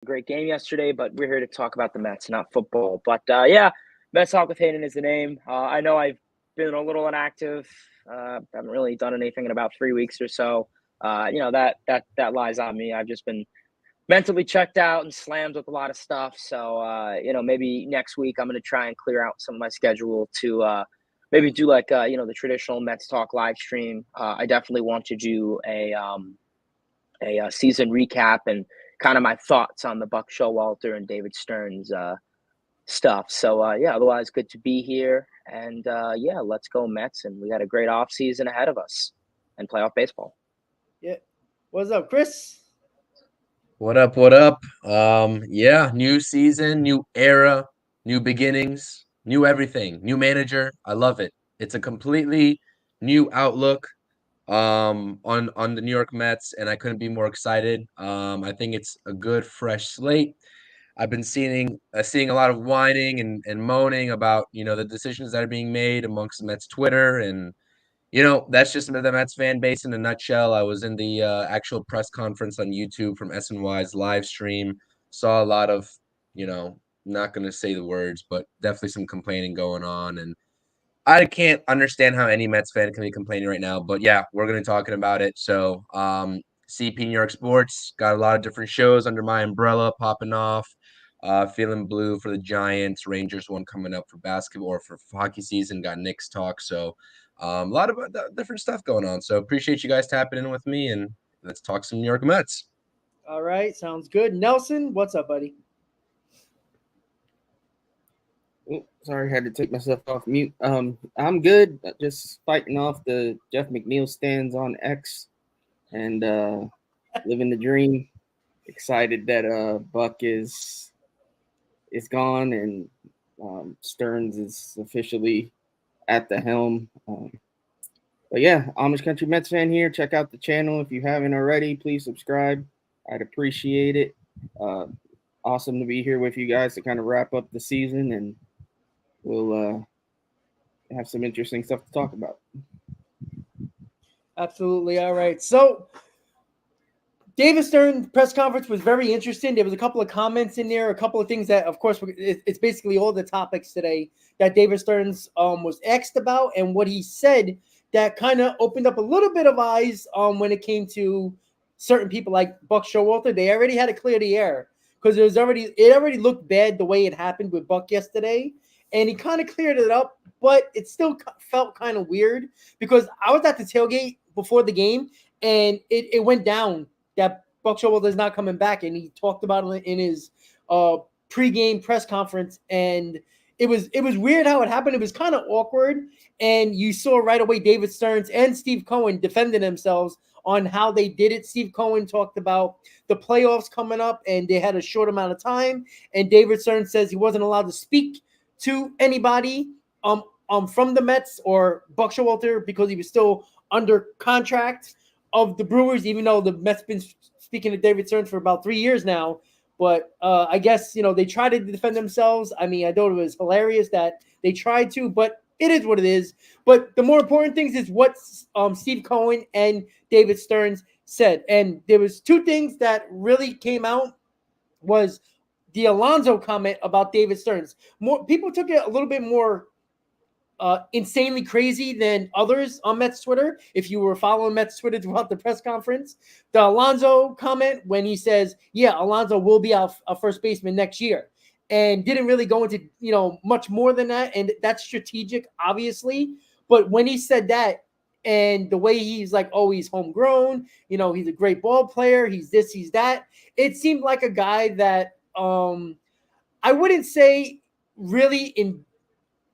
Great game yesterday, but we're here to talk about the Mets, not football. But yeah, Mets Talk with Hayden is the name. I know I've been a little inactive. Haven't really done anything in about 3 weeks or so. That lies on me. I've just been mentally checked out and slammed with a lot of stuff. So maybe next week I'm going to try and clear out some of my schedule to maybe do like the traditional Mets Talk live stream. I definitely want to do a season recap and kind of my thoughts on the Buck Showalter and David Stearns stuff. So otherwise good to be here. And let's go Mets. And we got a great off season ahead of us and playoff baseball. Yeah. What's up, Chris? What up? What up? New season, new era, new beginnings, new everything, new manager. I love it. It's a completely new outlook on the New York Mets, and I couldn't be more excited. I think it's a good fresh slate. I've been seeing a lot of whining and moaning about the decisions that are being made amongst the Mets Twitter, and that's just the Mets fan base in a nutshell. I was in the actual press conference on YouTube from SNY's live stream. Saw a lot of, not going to say the words, but definitely some complaining going on. And I can't understand how any Mets fan can be complaining right now. But yeah, we're going to be talking about it. So CP New York Sports got a lot of different shows under my umbrella popping off. Feeling blue for the Giants. Rangers one coming up for basketball or for hockey season. Got Knicks talk. So a lot of different stuff going on. So appreciate you guys tapping in with me, and let's talk some New York Mets. All right, sounds good. Nelson, what's up, buddy? Sorry, I had to take myself off mute. I'm good. Just fighting off the Jeff McNeil stands on X and living the dream. Excited that Buck is gone and Stearns is officially at the helm. But yeah, Amish Country Mets fan here. Check out the channel if you haven't already. Please subscribe. I'd appreciate it. Awesome to be here with you guys to kind of wrap up the season, and we'll have some interesting stuff to talk about. Absolutely. All right. So David Stern press conference was very interesting. There was a couple of comments in there, a couple of things that, of course, it's basically all the topics today that David Stearns was asked about, and what he said that kind of opened up a little bit of eyes when it came to certain people like Buck Showalter. They already had to clear the air because it already looked bad the way it happened with Buck yesterday, and he kind of cleared it up, but it still felt kind of weird because I was at the tailgate before the game, and it went down that Buck Showalter is not coming back, and he talked about it in his pregame press conference, and it was weird how it happened. It was kind of awkward, and you saw right away David Stearns and Steve Cohen defending themselves on how they did it. Steve Cohen talked about the playoffs coming up, and they had a short amount of time, and David Stearns says he wasn't allowed to speak to anybody from the Mets or Buck Showalter because he was still under contract of the Brewers, even though the Mets been speaking to David Stearns for about 3 years now. But I guess, they tried to defend themselves. I mean, I thought it was hilarious that they tried to, but it is what it is. But the more important things is what Steve Cohen and David Stearns said. And there was two things that really came out was the Alonso comment about David Stearns. More people took it a little bit more insanely crazy than others on Mets Twitter. If you were following Mets Twitter throughout the press conference, the Alonso comment when he says, yeah, Alonso will be our first baseman next year, and didn't really go into, much more than that. And that's strategic, obviously. But when he said that, and the way he's like, oh, he's homegrown, he's a great ball player, he's this, he's that, it seemed like a guy that I wouldn't say really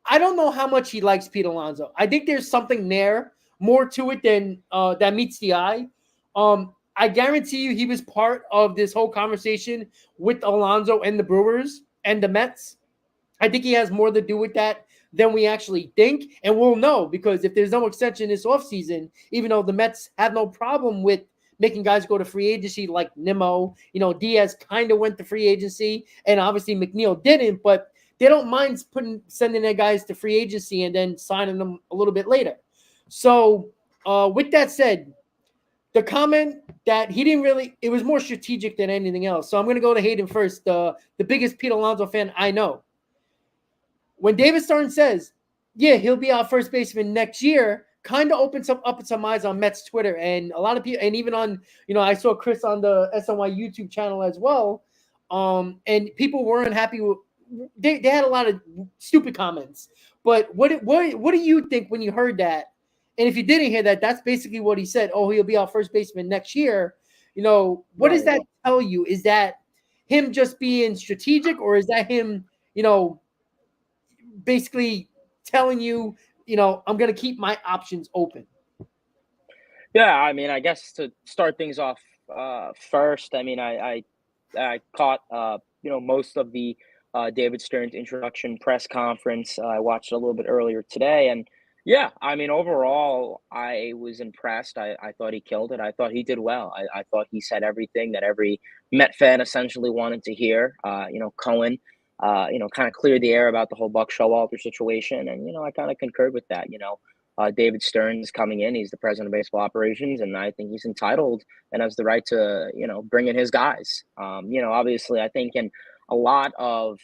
I don't know how much he likes Pete Alonso. I think there's something there, more to it than that meets the eye. I guarantee you he was part of this whole conversation with Alonso and the Brewers and the Mets. I think he has more to do with that than we actually think. And we'll know because if there's no extension this offseason, even though the Mets have no problem with making guys go to free agency like Nimmo, Diaz kind of went to free agency, and obviously McNeil didn't, but they don't mind sending their guys to free agency and then signing them a little bit later. So with that said, the comment that he didn't really, it was more strategic than anything else. So I'm going to go to Hayden first, the biggest Pete Alonso fan I know. When David Stearns says, yeah, he'll be our first baseman next year, kind of opens up some eyes on Mets Twitter. And a lot of people, and even on, I saw Chris on the SNY YouTube channel as well. And people weren't happy with, they had a lot of stupid comments. But what do you think when you heard that? And if you didn't hear that, that's basically what he said. Oh, he'll be our first baseman next year. What does that tell you? Is that him just being strategic, or is that him, basically telling you, I'm going to keep my options open? Yeah, I mean, I guess to start things off first, I mean, I caught, most of the David Stearns introduction press conference. I watched it a little bit earlier today. And yeah, I mean, overall, I was impressed. I thought he killed it. I thought he did well. I thought he said everything that every Met fan essentially wanted to hear. Cohen, kind of cleared the air about the whole Buck Showalter situation. And, I kind of concurred with that. David Stearns coming in, he's the president of baseball operations, and I think he's entitled and has the right to, bring in his guys. Obviously, I think in a lot of,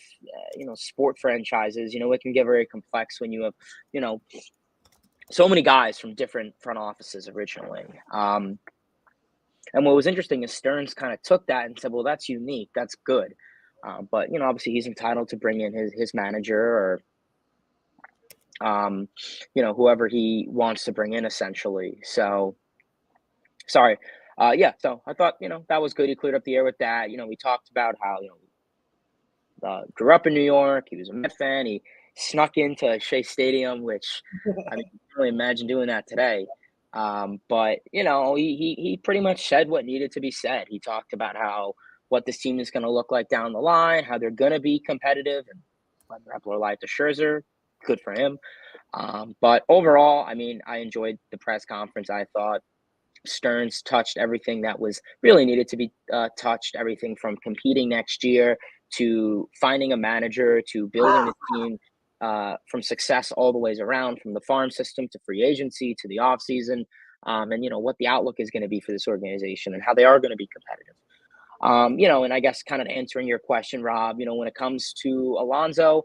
sport franchises, it can get very complex when you have, so many guys from different front offices originally. And what was interesting is Stearns kind of took that and said, well, that's unique. That's good. But, obviously he's entitled to bring in his manager or, whoever he wants to bring in essentially. So, sorry. So I thought, that was good. He cleared up the air with that. We talked about how, grew up in New York. He was a Met fan. He snuck into Shea Stadium, which I mean, I can't really imagine doing that today. But he pretty much said what needed to be said. He talked about what this team is going to look like down the line, how they're going to be competitive, and whether Epler lied to Scherzer, good for him. But overall, I mean, I enjoyed the press conference. I thought Stearns touched everything that was really needed to be touched, everything from competing next year to finding a manager to building the team from success all the ways around, from the farm system to free agency to the offseason, and what the outlook is going to be for this organization and how they are going to be competitive. And I guess kind of answering your question, Rob, when it comes to Alonso,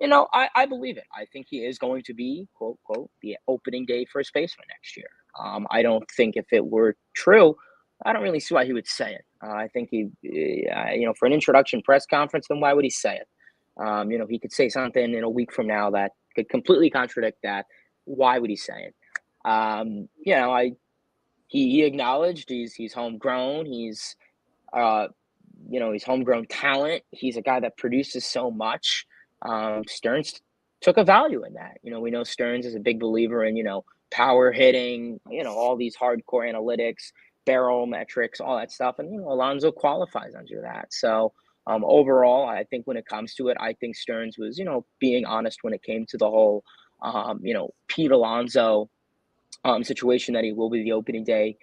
I believe it. I think he is going to be, quote, quote, the opening day first baseman next year. I don't think if it were true, I don't really see why he would say it. I think for an introduction press conference, then why would he say it? He could say something in a week from now that could completely contradict that. Why would he say it? He acknowledged he's homegrown. He's homegrown talent. He's a guy that produces so much. Stearns took a value in that. We know Stearns is a big believer in, power hitting, all these hardcore analytics, barrel metrics, all that stuff. And, Alonso qualifies under that. So overall, I think when it comes to it, I think Stearns was, being honest when it came to the whole, Pete Alonso situation that he will be the opening day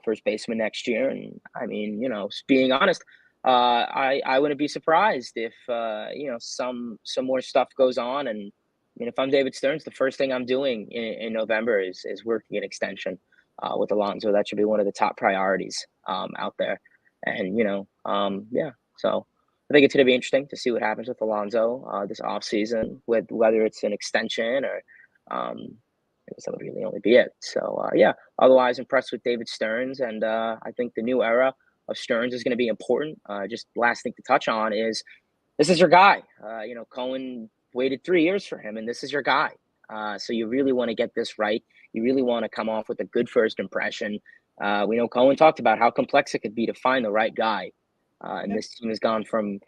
first baseman next year. And I mean, being honest, I wouldn't be surprised if some more stuff goes on. And I mean, if I'm David Stearns, the first thing I'm doing in November is working an extension with Alonso. That should be one of the top priorities out there. And so I think it's going to be interesting to see what happens with Alonso this offseason, with whether it's an extension or I guess that would really only be it. So otherwise impressed with David Stearns, and I think the new era of Stearns is going to be important. Just last thing to touch on is this is your guy. Cohen waited 3 years for him, and this is your guy. So you really want to get this right. You really want to come off with a good first impression. We know Cohen talked about how complex it could be to find the right guy. And this team has gone from,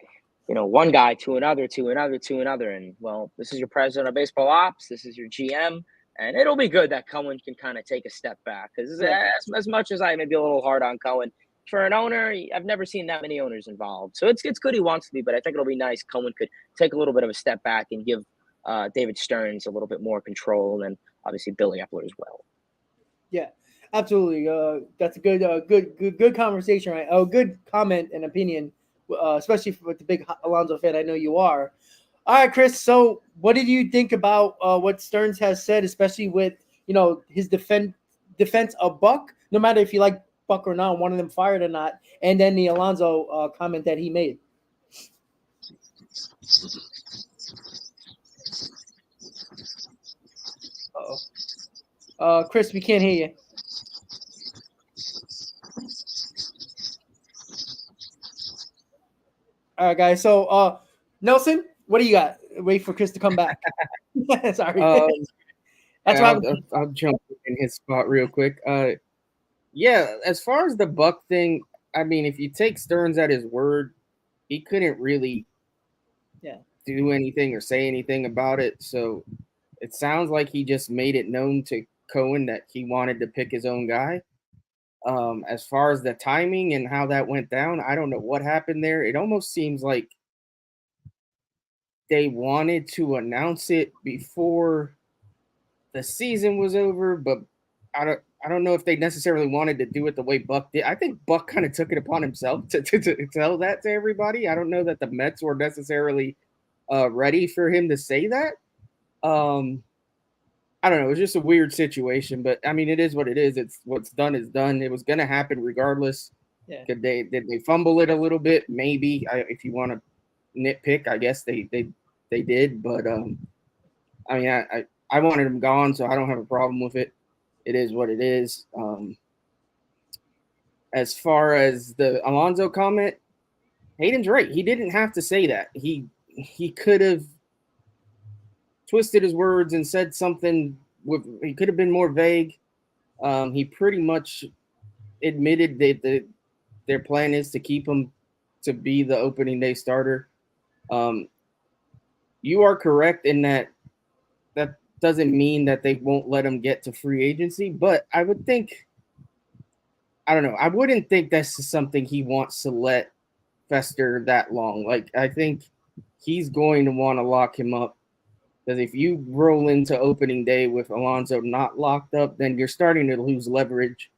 one guy to another, to another, to another. And, well, this is your president of baseball ops. This is your GM. And it'll be good that Cohen can kind of take a step back. Because as much as I may be a little hard on Cohen, for an owner, I've never seen that many owners involved. So it's good he wants to be, but I think it'll be nice Cohen could take a little bit of a step back and give David Stearns a little bit more control, and obviously Billy Epler as well. Yeah, absolutely. That's a good conversation, right? Oh, good comment and opinion, especially with the big Alonso fan I know you are. All right, Chris. So what did you think about what Stearns has said, especially with his defense of Buck? No matter if you like Buck or not, one of them fired or not, and then the Alonso comment that he made. Chris, we can't hear you. All right, guys. So, Nelson, what do you got? Wait for Chris to come back. Sorry. That's why I'll jump in his spot real quick. Yeah, as far as the Buck thing, I mean, if you take Stearns at his word, he couldn't really do anything or say anything about it. So it sounds like he just made it known to Cohen that he wanted to pick his own guy. As far as the timing and how that went down, I don't know what happened there. It almost seems like they wanted to announce it before the season was over, but I don't know if they necessarily wanted to do it the way Buck did. I think Buck kind of took it upon himself to tell that to everybody. I don't know that the Mets were necessarily ready for him to say that. I don't know. It was just a weird situation, but I mean, it is what it is. It's what's done is done. It was going to happen regardless. Yeah. Did they fumble it a little bit? Maybe. If you want to nitpick, I guess they did. But I mean, I wanted him gone, so I don't have a problem with it. It is what it is. As far as the Alonso comment, Hayden's right. He didn't have to say that. He could have twisted his words and said something. He could have been more vague. He pretty much admitted that their plan is to keep him to be the opening day starter. You are correct in that doesn't mean that they won't let him get to free agency, but I would think, I don't know, I wouldn't think that's something he wants to let fester that long. Like, I think he's going to want to lock him up, because if you roll into opening day with Alonso not locked up, then you're starting to lose leverage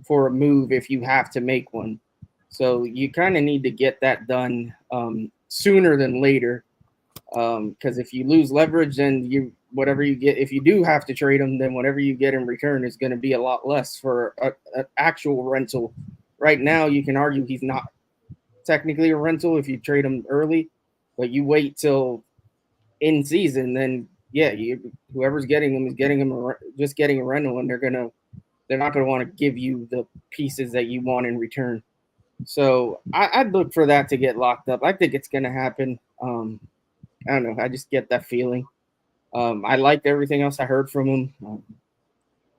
for a move if you have to make one. So you kind of need to get that done sooner than later, because if you lose leverage, then whatever you get, if you do have to trade him, then whatever you get in return is going to be a lot less for an actual rental. Right now, you can argue he's not technically a rental if you trade him early, but you wait till in season, then whoever's getting him is getting him just getting a rental, and they're not gonna want to give you the pieces that you want in return. So I'd look for that to get locked up. I think it's gonna happen. I don't know. I just get that feeling. I liked everything else I heard from him.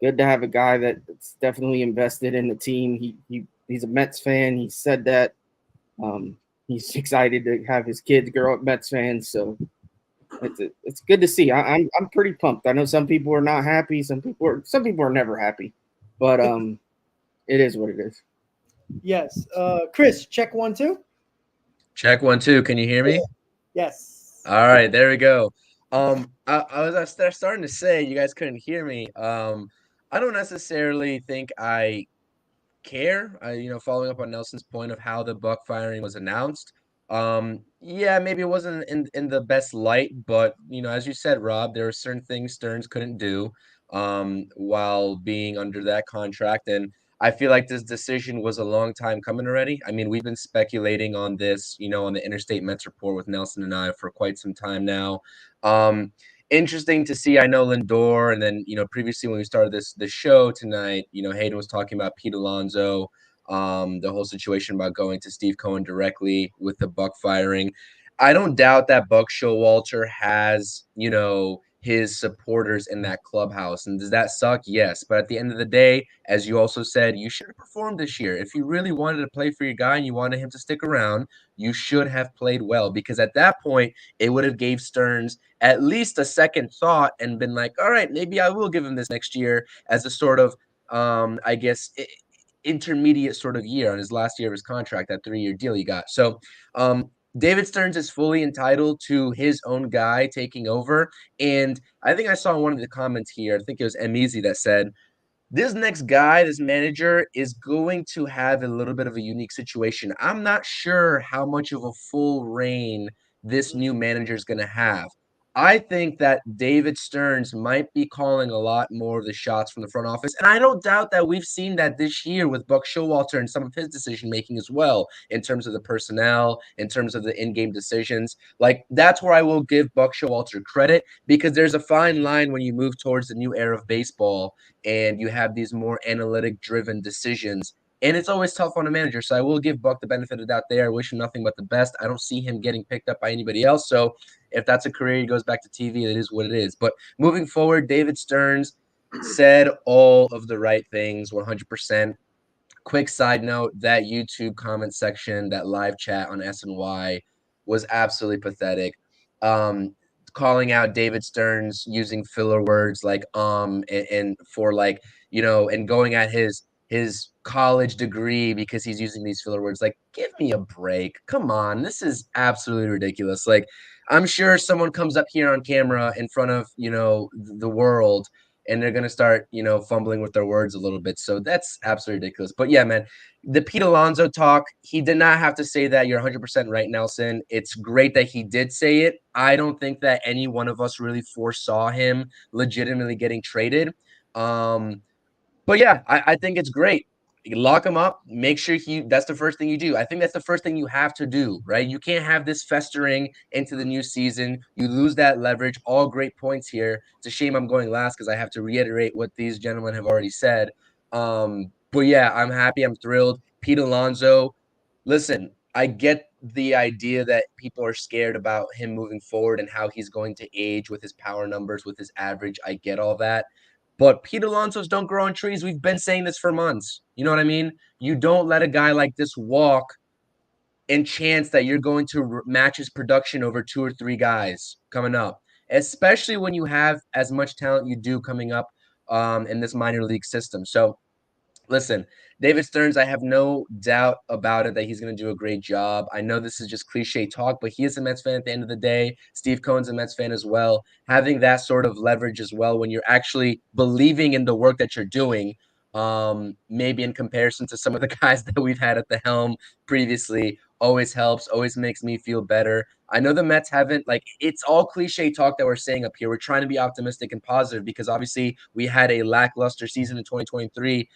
Good to have a guy that's definitely invested in the team. He's a Mets fan. He said that. He's excited to have his kids grow up Mets fans. So it's good to see. I'm pretty pumped. I know some people are not happy. Some people are never happy, but it is what it is. Yes. Chris, check 1 2. Check 1 2. Can you hear me? Yes. All right, there we go. I was starting to say you guys couldn't hear me. I don't necessarily think I care. Following up on Nelson's point of how the Buck firing was announced. Maybe it wasn't in the best light, but as you said, Rob, there are certain things Stearns couldn't do while being under that contract, and I feel like this decision was a long time coming already. I mean, we've been speculating on this, on the Interstate Mets report with Nelson and I for quite some time now. Interesting to see. I know Lindor, and then previously when we started the show tonight, Hayden was talking about Pete Alonso, the whole situation about going to Steve Cohen directly with the Buck firing. I don't doubt that Buck Showalter has his supporters in that clubhouse, and does that suck? Yes, but at the end of the day, as you also said, you should have performed this year. If you really wanted to play for your guy and you wanted him to stick around, you should have played well, because at that point it would have gave Stearns at least a second thought and been like, all right, maybe I will give him this next year as a sort of intermediate sort of year on his last year of his contract, that 3-year deal he got. So David Stearns is fully entitled to his own guy taking over. And I think I saw one of the comments here, I think it was Easy, that said, this next guy, this manager, is going to have a little bit of a unique situation. I'm not sure how much of a full reign this new manager is going to have. I think that David Stearns might be calling a lot more of the shots from the front office. And I don't doubt that we've seen that this year with Buck Showalter and some of his decision making as well, in terms of the personnel, in terms of the in-game decisions. Like, that's where I will give Buck Showalter credit, because there's a fine line when you move towards the new era of baseball and you have these more analytic driven decisions. And it's always tough on a manager. So I will give Buck the benefit of the doubt there. I wish him nothing but the best. I don't see him getting picked up by anybody else. So if that's a career, he goes back to TV. It is what it is. But moving forward, David Stearns said all of the right things, 100%. Quick side note, that YouTube comment section, that live chat on SNY was absolutely pathetic. Calling out David Stearns using filler words like and for like, and going at his college degree because he's using these filler words. Like, give me a break. Come on. This is absolutely ridiculous. Like, I'm sure someone comes up here on camera in front of, the world, and they're going to start, fumbling with their words a little bit. So that's absolutely ridiculous. But yeah, man, the Pete Alonso talk, he did not have to say that. You're 100% right, Nelson. It's great that he did say it. I don't think that any one of us really foresaw him legitimately getting traded. But yeah, I think it's great. You lock him up, make sure that's the first thing you do. I think that's the first thing you have to do, right? You can't have this festering into the new season. You lose that leverage. All great points here. It's a shame I'm going last because I have to reiterate what these gentlemen have already said. But yeah, I'm happy. I'm thrilled. Pete Alonso, listen, I get the idea that people are scared about him moving forward and how he's going to age with his power numbers, with his average. I get all that. But Pete Alonso's don't grow on trees. We've been saying this for months. You know what I mean? You don't let a guy like this walk and chance that you're going to match his production over 2 or 3 guys coming up, especially when you have as much talent you do coming up in this minor league system. So listen, David Stearns, I have no doubt about it that he's going to do a great job. I know this is just cliche talk, but he is a Mets fan at the end of the day. Steve Cohen's a Mets fan as well. Having that sort of leverage as well when you're actually believing in the work that you're doing, maybe in comparison to some of the guys that we've had at the helm previously, always helps, always makes me feel better. I know the Mets haven't, it's all cliche talk that we're saying up here. We're trying to be optimistic and positive because obviously we had a lackluster season in 2023.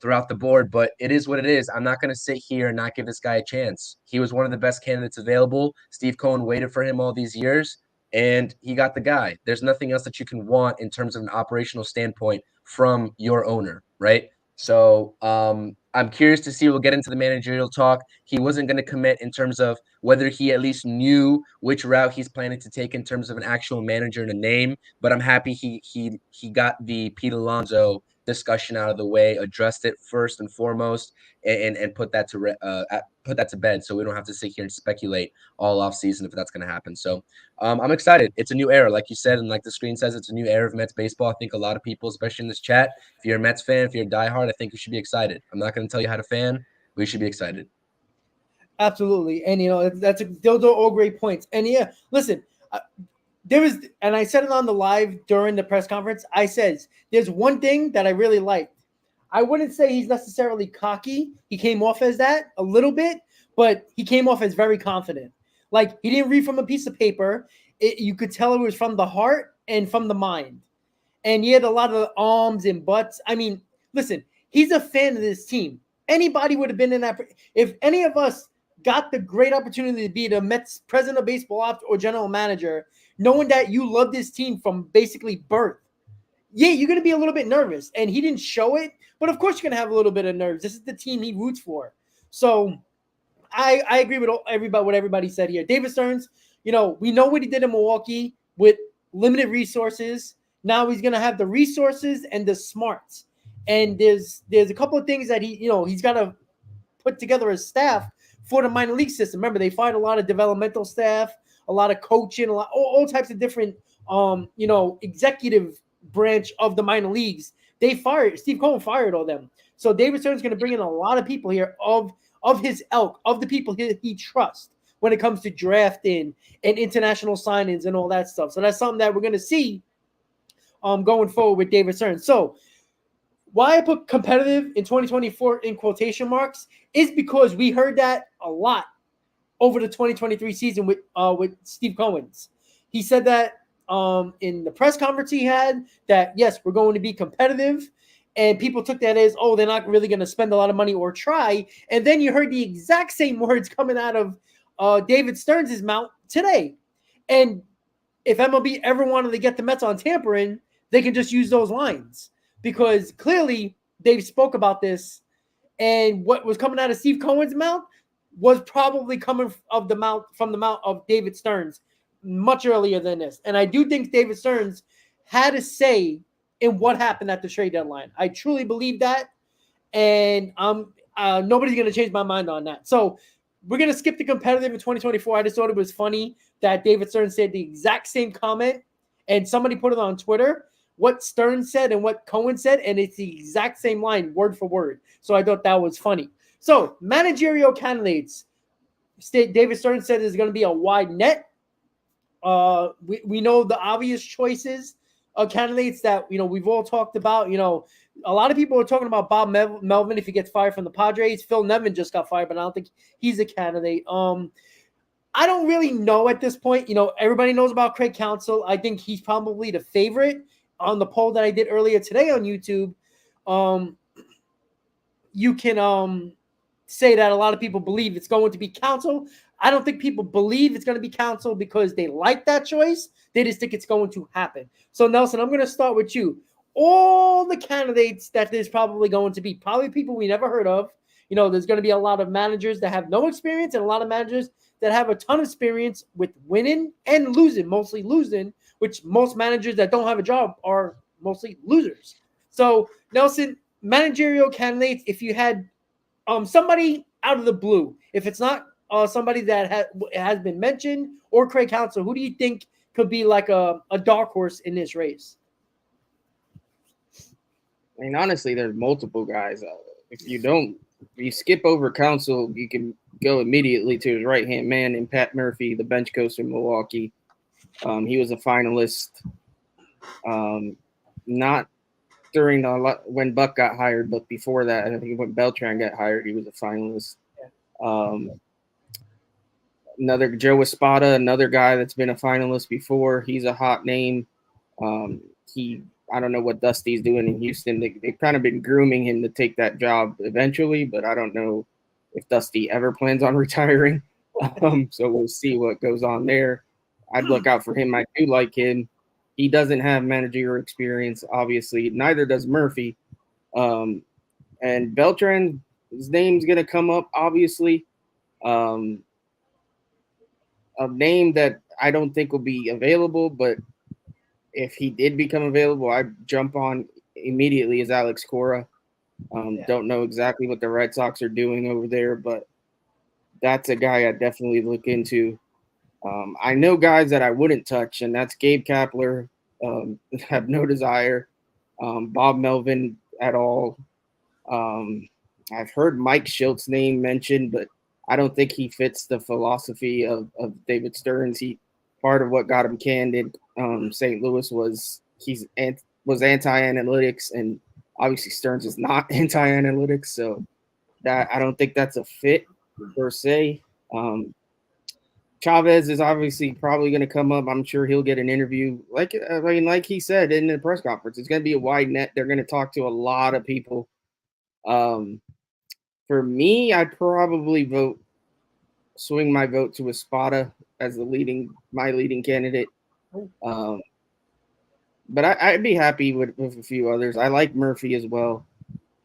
Throughout the board, but it is what it is. I'm not going to sit here and not give this guy a chance. He was one of the best candidates available. Steve Cohen waited for him all these years, and he got the guy. There's nothing else that you can want in terms of an operational standpoint from your owner, right? So I'm curious to see. We'll get into the managerial talk. He wasn't going to commit in terms of whether he at least knew which route he's planning to take in terms of an actual manager and a name, but I'm happy he got the Pete Alonso discussion out of the way, addressed it first and foremost, and put that to bed, so we don't have to sit here and speculate all off season if that's going to happen. So I'm excited. It's a new era, like you said, and like the screen says, it's a new era of Mets baseball. I think a lot of people, especially in this chat, if you're a Mets fan, if you're a diehard, I think you should be excited. I'm not going to tell you how to fan. We should be excited. Absolutely, and those are all great points. And yeah, listen. And I said it on the live during the press conference. I said, there's one thing that I really liked. I wouldn't say he's necessarily cocky. He came off as that a little bit, but he came off as very confident. Like, he didn't read from a piece of paper. You could tell it was from the heart and from the mind. And he had a lot of arms and butts. I mean, listen, he's a fan of this team. Anybody would have been in that. If any of us got the great opportunity to be the Mets president of baseball ops or general manager, knowing that you love this team from basically birth, yeah, you're going to be a little bit nervous. And he didn't show it, but of course you're going to have a little bit of nerves. This is the team he roots for. So I agree with what everybody said here. David Stearns, we know what he did in Milwaukee with limited resources. Now he's going to have the resources and the smarts. And there's a couple of things that he's got to put together a staff for the minor league system. Remember, they fired a lot of developmental staff, a lot of coaching, all types of different, executive branch of the minor leagues. Steve Cohen fired all them. So David Stearns is going to bring in a lot of people here of his ilk, of the people he trusts when it comes to drafting and international signings and all that stuff. So that's something that we're going to see going forward with David Stearns. So why I put competitive in 2024 in quotation marks is because we heard that a lot over the 2023 season with Steve Cohen's. He said that in the press conference he had that, yes, we're going to be competitive. And people took that as, oh, they're not really going to spend a lot of money or try. And then you heard the exact same words coming out of David Stearns' mouth today. And if MLB ever wanted to get the Mets on tampering, they can just use those lines, because clearly they spoke about this. And what was coming out of Steve Cohen's mouth was probably coming from the mouth of David Stearns much earlier than this. And I do think David Stearns had a say in what happened at the trade deadline. I truly believe that. And nobody's going to change my mind on that. So we're going to skip the competitive in 2024. I just thought it was funny that David Stearns said the exact same comment, and somebody put it on Twitter, what Stearns said and what Cohen said, and it's the exact same line, word for word. So I thought that was funny. So managerial candidates, David Stearns said there's going to be a wide net. We know the obvious choices of candidates that, we've all talked about. A lot of people are talking about Bob Melvin if he gets fired from the Padres. Phil Nevin just got fired, but I don't think he's a candidate. I don't really know at this point. Everybody knows about Craig Counsell. I think he's probably the favorite on the poll that I did earlier today on YouTube. You can say that a lot of people believe it's going to be Counsell. I don't think people believe it's going to be Counsell because they like that choice. They just think it's going to happen. So, Nelson, I'm going to start with you. All the candidates that there's probably going to be, probably people we never heard of. There's going to be a lot of managers that have no experience and a lot of managers that have a ton of experience with winning and losing, mostly losing, which most managers that don't have a job are mostly losers. So, Nelson, managerial candidates, if you had somebody out of the blue, if it's not somebody that has been mentioned or Craig Counsell, who do you think could be like a dark horse in this race? I mean, honestly, there's multiple guys. If you skip over Counsell, you can go immediately to his right-hand man in Pat Murphy, the bench coach in Milwaukee. He was a finalist. Not during when Buck got hired, but before that, I think when Beltran got hired, he was a finalist. Another Joe Espada, another guy that's been a finalist before. He's a hot name. I don't know what Dusty's doing in Houston. They've kind of been grooming him to take that job eventually, but I don't know if Dusty ever plans on retiring. So we'll see what goes on there. I'd look out for him. I do like him. He doesn't have managerial experience, obviously. Neither does Murphy. And Beltran, his name's going to come up, obviously. A name that I don't think will be available, but if he did become available, I'd jump on immediately is Alex Cora. Don't know exactly what the Red Sox are doing over there, but that's a guy I definitely look into. I know guys that I wouldn't touch, and that's Gabe Kapler. Have no desire. Bob Melvin at all. I've heard Mike Schilt's name mentioned, but I don't think he fits the philosophy of David Stearns. Part of what got him canned in St. Louis was anti-analytics, and obviously Stearns is not anti-analytics, so that I don't think that's a fit per se. Chavez is obviously probably going to come up. I'm sure he'll get an interview. Like he said in the press conference, it's going to be a wide net. They're going to talk to a lot of people. For me, I'd probably swing my vote to Espada as my leading candidate. But I'd be happy with a few others. I like Murphy as well.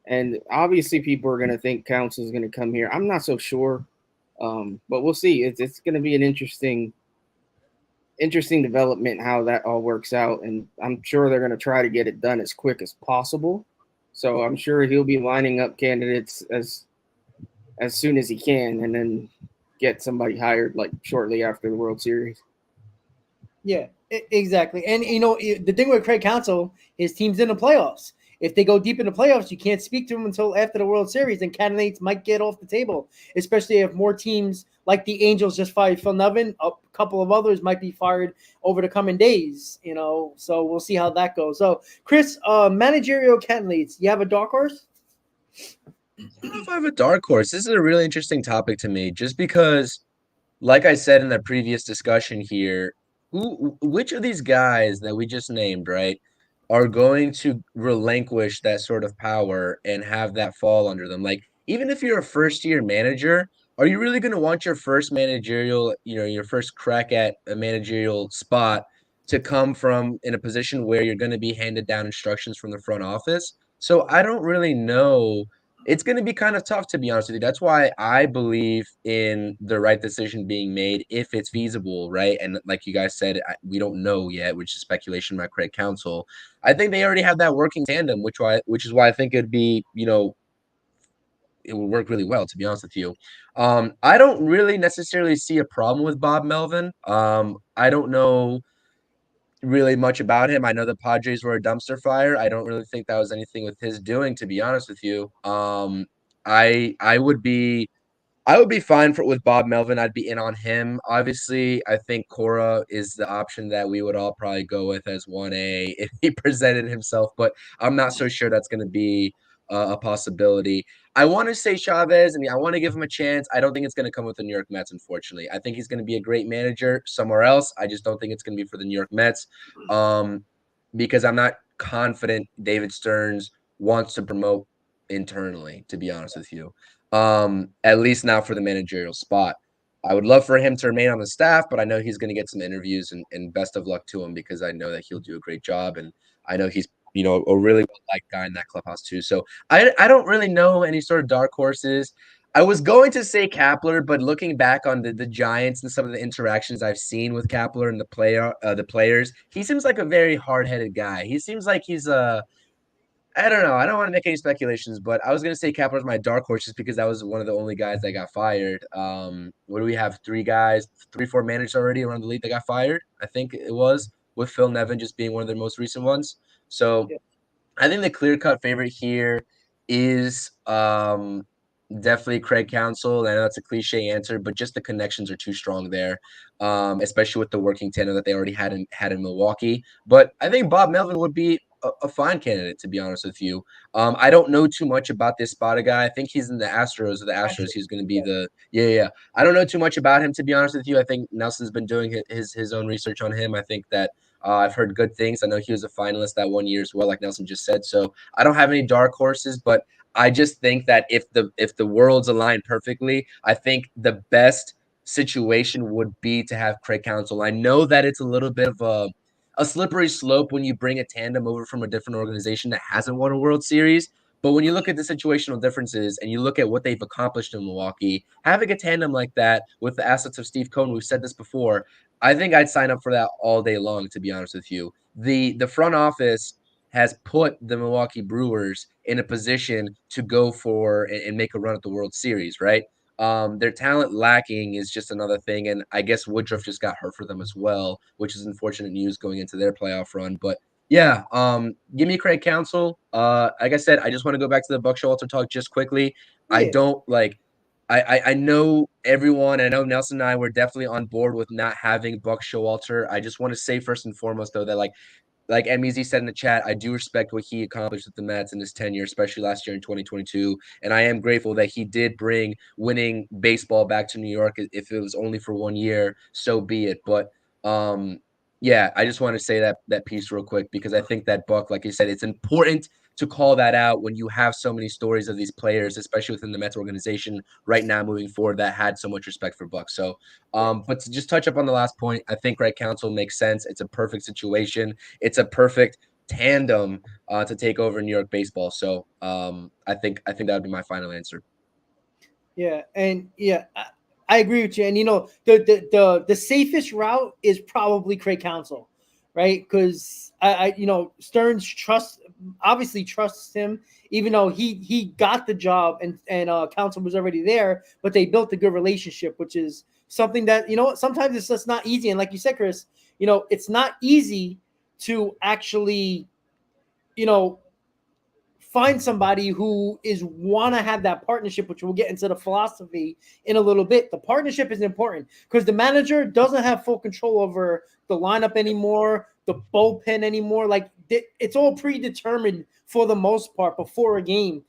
And obviously people are going to think Counsell is going to come here. I'm not so sure. But we'll see. It's going to be an interesting development how that all works out. And I'm sure they're going to try to get it done as quick as possible. So I'm sure he'll be lining up candidates as soon as he can, and then get somebody hired like shortly after the World Series. Yeah, exactly. And, the thing with Craig Counsell, his team's in the playoffs. If they go deep in the playoffs, you can't speak to them until after the World Series, and candidates might get off the table, especially if more teams like the Angels just fired Phil Nevin. A couple of others might be fired over the coming days, so we'll see how that goes. So, Chris, managerial candidates, you have a dark horse? I don't know if I have a dark horse. This is a really interesting topic to me, just because, like I said in the previous discussion here, which of these guys that we just named, right, are going to relinquish that sort of power and have that fall under them? Like, even if you're a first-year manager, are you really going to want your first managerial, your first crack at a managerial spot to come from in a position where you're going to be handed down instructions from the front office? So I don't really know. It's going to be kind of tough, to be honest with you. That's why I believe in the right decision being made if it's feasible, right? And like you guys said, we don't know yet, which is speculation by Craig Counsell. I think they already have that working tandem, which is why I think it'd be, it would work really well, to be honest with you. I don't really necessarily see a problem with Bob Melvin. I don't know really much about him. I know the Padres were a dumpster fire. I don't really think that was anything with his doing, to be honest with you. I would be fine with Bob Melvin. I'd be in on him. Obviously, I think Cora is the option that we would all probably go with as 1A if he presented himself, but I'm not so sure that's going to be a possibility. I want to say Chavez, and I want to give him a chance. I don't think it's going to come with the New York Mets, unfortunately. I think he's going to be a great manager somewhere else. I just don't think it's going to be for the New York Mets, because I'm not confident David Stearns wants to promote internally, to be honest with you. At least now for the managerial spot. I would love for him to remain on the staff, but I know he's going to get some interviews, and best of luck to him, because I know that he'll do a great job, and I know he's a really well-liked guy in that clubhouse too. So I don't really know any sort of dark horses. I was going to say Kapler, but looking back on the Giants and some of the interactions I've seen with Kapler and the players, he seems like a very hard-headed guy. He seems like he's I don't know. I don't want to make any speculations, but I was going to say Kapler's my dark horse just because that was one of the only guys that got fired. What do we have? 4 managers already around the league that got fired, I think it was, with Phil Nevin just being one of their most recent ones. So I think the clear-cut favorite here is definitely Craig Counsell. I know that's a cliche answer, but just the connections are too strong there, especially with the working tandem that they already had in Milwaukee. But I think Bob Melvin would be a fine candidate, to be honest with you. I don't know too much about this Spada guy. I think he's in the Astros. He's going to be yeah. I don't know too much about him, to be honest with you. I think Nelson's been doing his own research on him. I think that I've heard good things. I know he was a finalist that one year as well, like Nelson just said. So I don't have any dark horses, but I just think that if the worlds align perfectly, I think the best situation would be to have Craig Counsell. I know that it's a little bit of a slippery slope when you bring a tandem over from a different organization that hasn't won a World Series. But when you look at the situational differences and you look at what they've accomplished in Milwaukee, having a tandem like that with the assets of Steve Cohen, we've said this before, I think I'd sign up for that all day long, to be honest with you. The front office has put the Milwaukee Brewers in a position to go for and make a run at the World Series, right? Their talent lacking is just another thing, and I guess Woodruff just got hurt for them as well, which is unfortunate news going into their playoff run. But yeah, give me Craig Counsell. Like I said, I just want to go back to the Buck Showalter talk just quickly. Yeah. I don't like. I know everyone. I know Nelson and I were definitely on board with not having Buck Showalter. I just want to say first and foremost, though, that like MEZ said in the chat, I do respect what he accomplished with the Mets in his tenure, especially last year in 2022. And I am grateful that he did bring winning baseball back to New York. If it was only for 1 year, so be it. But yeah, I just want to say that piece real quick, because I think that Buck, like you said, it's important to call that out when you have so many stories of these players, especially within the Mets organization right now moving forward, that had so much respect for Buck. So, but to just touch up on the last point, I think Craig Counsell makes sense. It's a perfect situation. It's a perfect tandem to take over New York baseball. So I think that would be my final answer. Yeah, and yeah, I agree with you. And the safest route is probably Craig Counsell, right? Because I Stearns obviously trusts him, even though he got the job and Counsell was already there, but they built a good relationship, which is something that sometimes it's just not easy. And like you said, Chris, it's not easy to actually find somebody who want to have that partnership, which we'll get into the philosophy in a little bit. The partnership is important because the manager doesn't have full control over the lineup anymore, the bullpen anymore. Like it's all predetermined for the most part before a game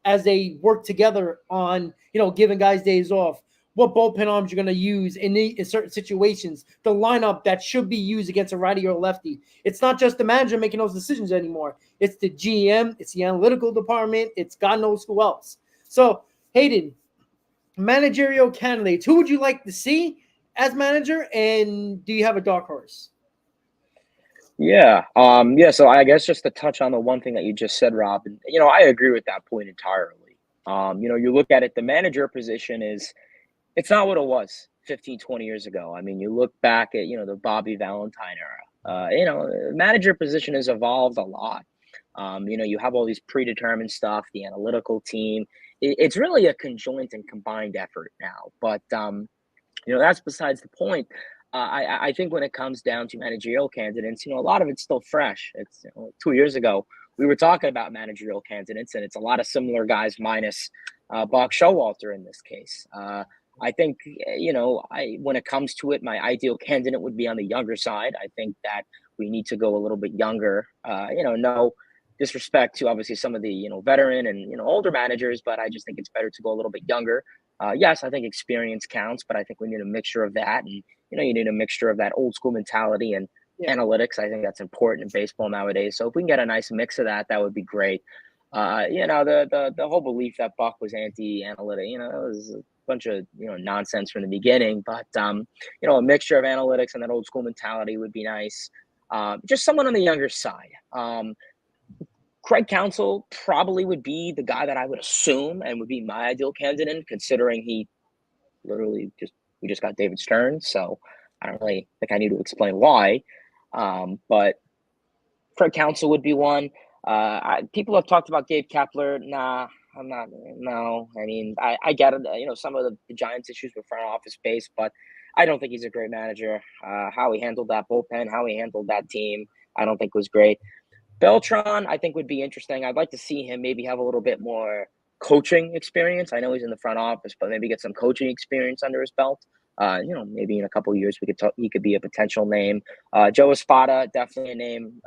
as they work together on, giving guys days off. what bullpen arms you're going to use in certain situations, the lineup that should be used against a righty or a lefty. It's not just the manager making those decisions anymore. It's the GM, it's the analytical department, it's God knows who else. So, Hayden, managerial candidates, who would you like to see as manager, and do you have a dark horse? Yeah. So I guess just to touch on the one thing that you just said, Rob, and I agree with that point entirely. You look at it, the manager position it's not what it was 15, 20 years ago. I mean, you look back at, the Bobby Valentine era. The manager position has evolved a lot. You have all these predetermined stuff, the analytical team. It's really a conjoint and combined effort now. But that's besides the point. I think when it comes down to managerial candidates, a lot of it's still fresh. It's 2 years ago we were talking about managerial candidates, and it's a lot of similar guys minus Buck Showalter in this case. I think when it comes to it, my ideal candidate would be on the younger side. I think that we need to go a little bit younger. No disrespect to obviously some of the veteran and older managers, but I just think it's better to go a little bit younger. Yes, I think experience counts, but I think we need a mixture of that, and you need a mixture of that old school mentality and analytics. I think that's important in baseball nowadays. So if we can get a nice mix of that, that would be great. The whole belief that Buck was anti-analytic, it was a bunch of nonsense from the beginning. But a mixture of analytics and that old school mentality would be nice. Just someone on the younger side. Craig Counsell probably would be the guy that I would assume and would be my ideal candidate, considering he literally we just got David Stearns, so I don't really think I need to explain why. But Craig Counsell would be one. People have talked about Gabe Kepler. Nah, I'm not. No, I mean, I get it. Some of the Giants' issues with front office space, but I don't think he's a great manager. How he handled that bullpen, how he handled that team, I don't think was great. Beltran, I think, would be interesting. I'd like to see him maybe have a little bit more coaching experience. I know he's in the front office, but maybe get some coaching experience under his belt. Maybe in a couple of years he could be a potential name. Joe Espada, definitely a name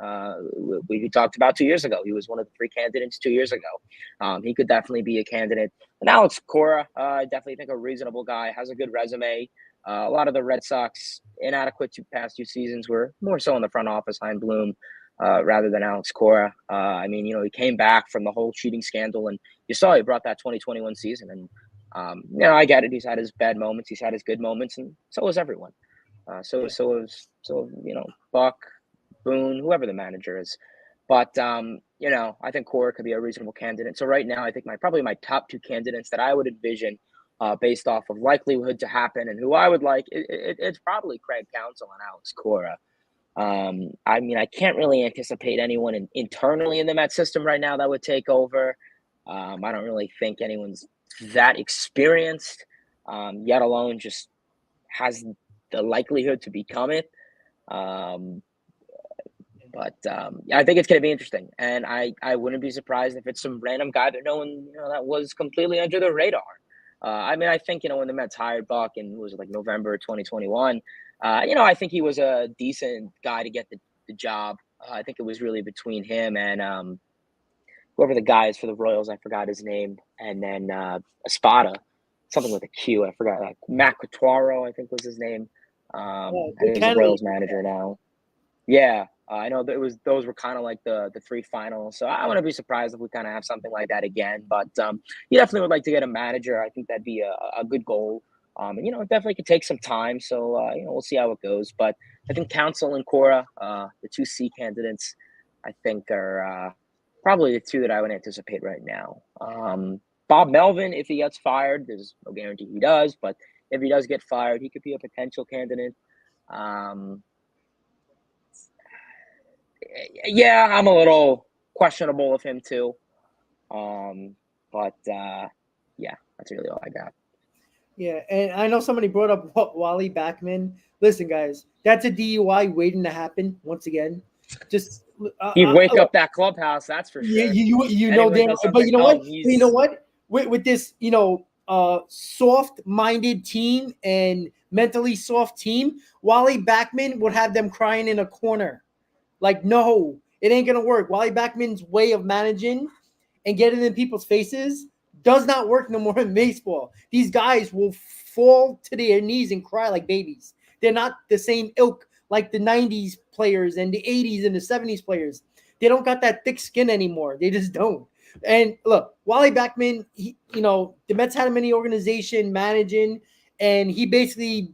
we talked about 2 years ago. He was one of the 3 candidates 2 years ago. He could definitely be a candidate. And Alex Cora, I definitely think a reasonable guy, has a good resume. A lot of the Red Sox inadequate past 2 seasons were more so in the front office, Hein Bloom. Rather than Alex Cora. He came back from the whole cheating scandal, and you saw he brought that 2021 season. And, I get it. He's had his bad moments. He's had his good moments, and so has everyone. So Buck, Boone, whoever the manager is. But, I think Cora could be a reasonable candidate. So right now, I think probably my top 2 candidates that I would envision based off of likelihood to happen and who I would like, it's probably Craig Counsell and Alex Cora. I can't really anticipate anyone internally in the Met system right now that would take over. I don't really think anyone's that experienced, yet alone just has the likelihood to become it. I think it's going to be interesting, and I wouldn't be surprised if it's some random guy that no one that was completely under the radar. I think when the Mets hired Buck in November 2021. I think he was a decent guy to get the job. I think it was really between him and whoever the guy is for the Royals. I forgot his name. And then Espada, something with a Q. I forgot. Matt Quattaro, I think was his name. I think he's the Royals manager now. Yeah, I know those were kind of like the 3 finals. So I wouldn't be surprised if we kind of have something like that again. But you definitely would like to get a manager. I think that'd be a good goal. It definitely could take some time. So, we'll see how it goes. But I think Counsell and Cora, the 2 C candidates, I think are probably the 2 that I would anticipate right now. Bob Melvin, if he gets fired, there's no guarantee he does. But if he does get fired, he could be a potential candidate. Yeah, I'm a little questionable of him too. Yeah, that's really all I got. Yeah, and I know somebody brought up Wally Backman. Listen, guys, that's a DUI waiting to happen once again. Just he'd wake up that clubhouse, that's for sure. You know, but you know what? You know what? With this, soft-minded team and mentally soft team, Wally Backman would have them crying in a corner. Like, no, it ain't gonna work. Wally Backman's way of managing and getting in people's faces does not work no more in baseball. These guys will fall to their knees and cry like babies. They're not the same ilk like the 90s players and the 80s and the 70s players. They don't got that thick skin anymore. They just don't. And look, Wally Backman, the Mets had him in the organization managing, and he basically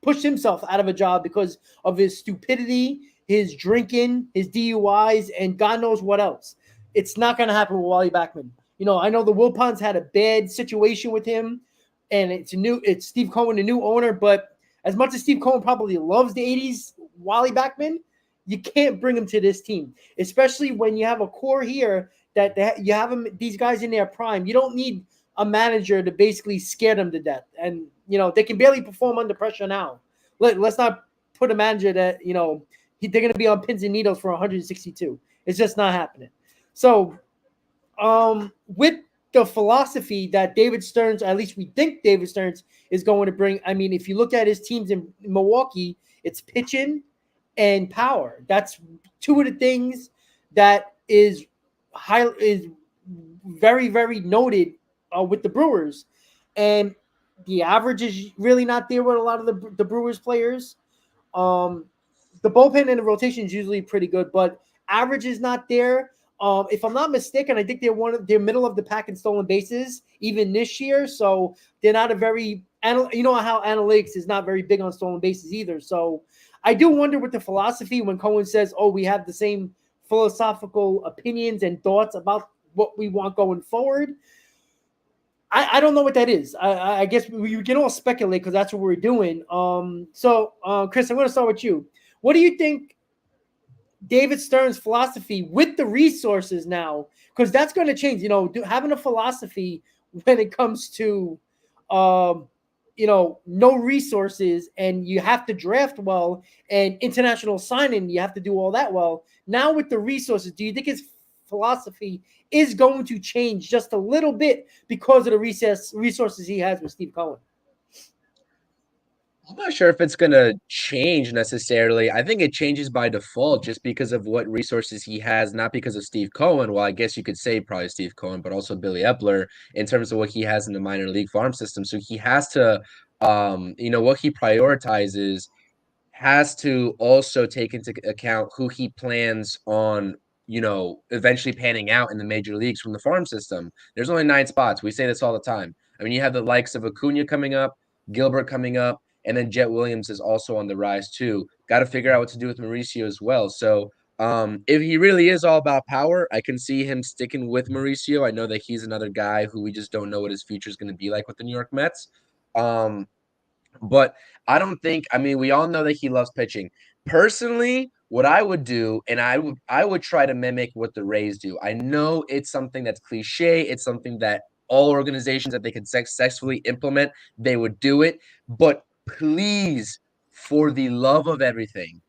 pushed himself out of a job because of his stupidity, his drinking, his DUIs, and God knows what else. It's not going to happen with Wally Backman. I know the Wilpons had a bad situation with him, and it's Steve Cohen, the new owner. But as much as Steve Cohen probably loves the '80s Wally Backman, you can't bring him to this team, especially when you have a core here that you have these guys in their prime. You don't need a manager to basically scare them to death, and they can barely perform under pressure now. Let's not put a manager that they're going to be on pins and needles for 162. It's just not happening. So, with the philosophy that David Stearns, at least we think David Stearns is going to bring. I mean, if you look at his teams in Milwaukee, it's pitching and power. That's two of the things that is very, very noted with the Brewers. And the average is really not there with a lot of the Brewers players. The bullpen and the rotation is usually pretty good, but average is not there. If I'm not mistaken, I think they're middle of the pack in stolen bases even this year. So they're not a very how analytics is not very big on stolen bases either. So I do wonder what the philosophy when Cohen says, "Oh, we have the same philosophical opinions and thoughts about what we want going forward." I don't know what that is. I guess we can all speculate because that's what we're doing. Chris, I'm going to start with you. What do you think David Stearns' philosophy with the resources now? Because that's going to change. Having a philosophy when it comes to, no resources, and you have to draft well, and international signing, you have to do all that well. Now with the resources, do you think his philosophy is going to change just a little bit because of the resources he has with Steve Cohen? I'm not sure if it's going to change necessarily. I think it changes by default just because of what resources he has, not because of Steve Cohen. Well, I guess you could say probably Steve Cohen, but also Billy Epler in terms of what he has in the minor league farm system. So he has to, what he prioritizes has to also take into account who he plans on, eventually panning out in the major leagues from the farm system. There's only 9 spots. We say this all the time. I mean, you have the likes of Acuna coming up, Gilbert coming up, and then Jet Williams is also on the rise too. Got to figure out what to do with Mauricio as well. So if he really is all about power, I can see him sticking with Mauricio. I know that he's another guy who we just don't know what his future is going to be like with the New York Mets. But I don't think, we all know that he loves pitching. Personally, what I would do, and I would try to mimic what the Rays do. I know it's something that's cliche. It's something that all organizations that they could successfully implement, they would do it. But please, for the love of everything,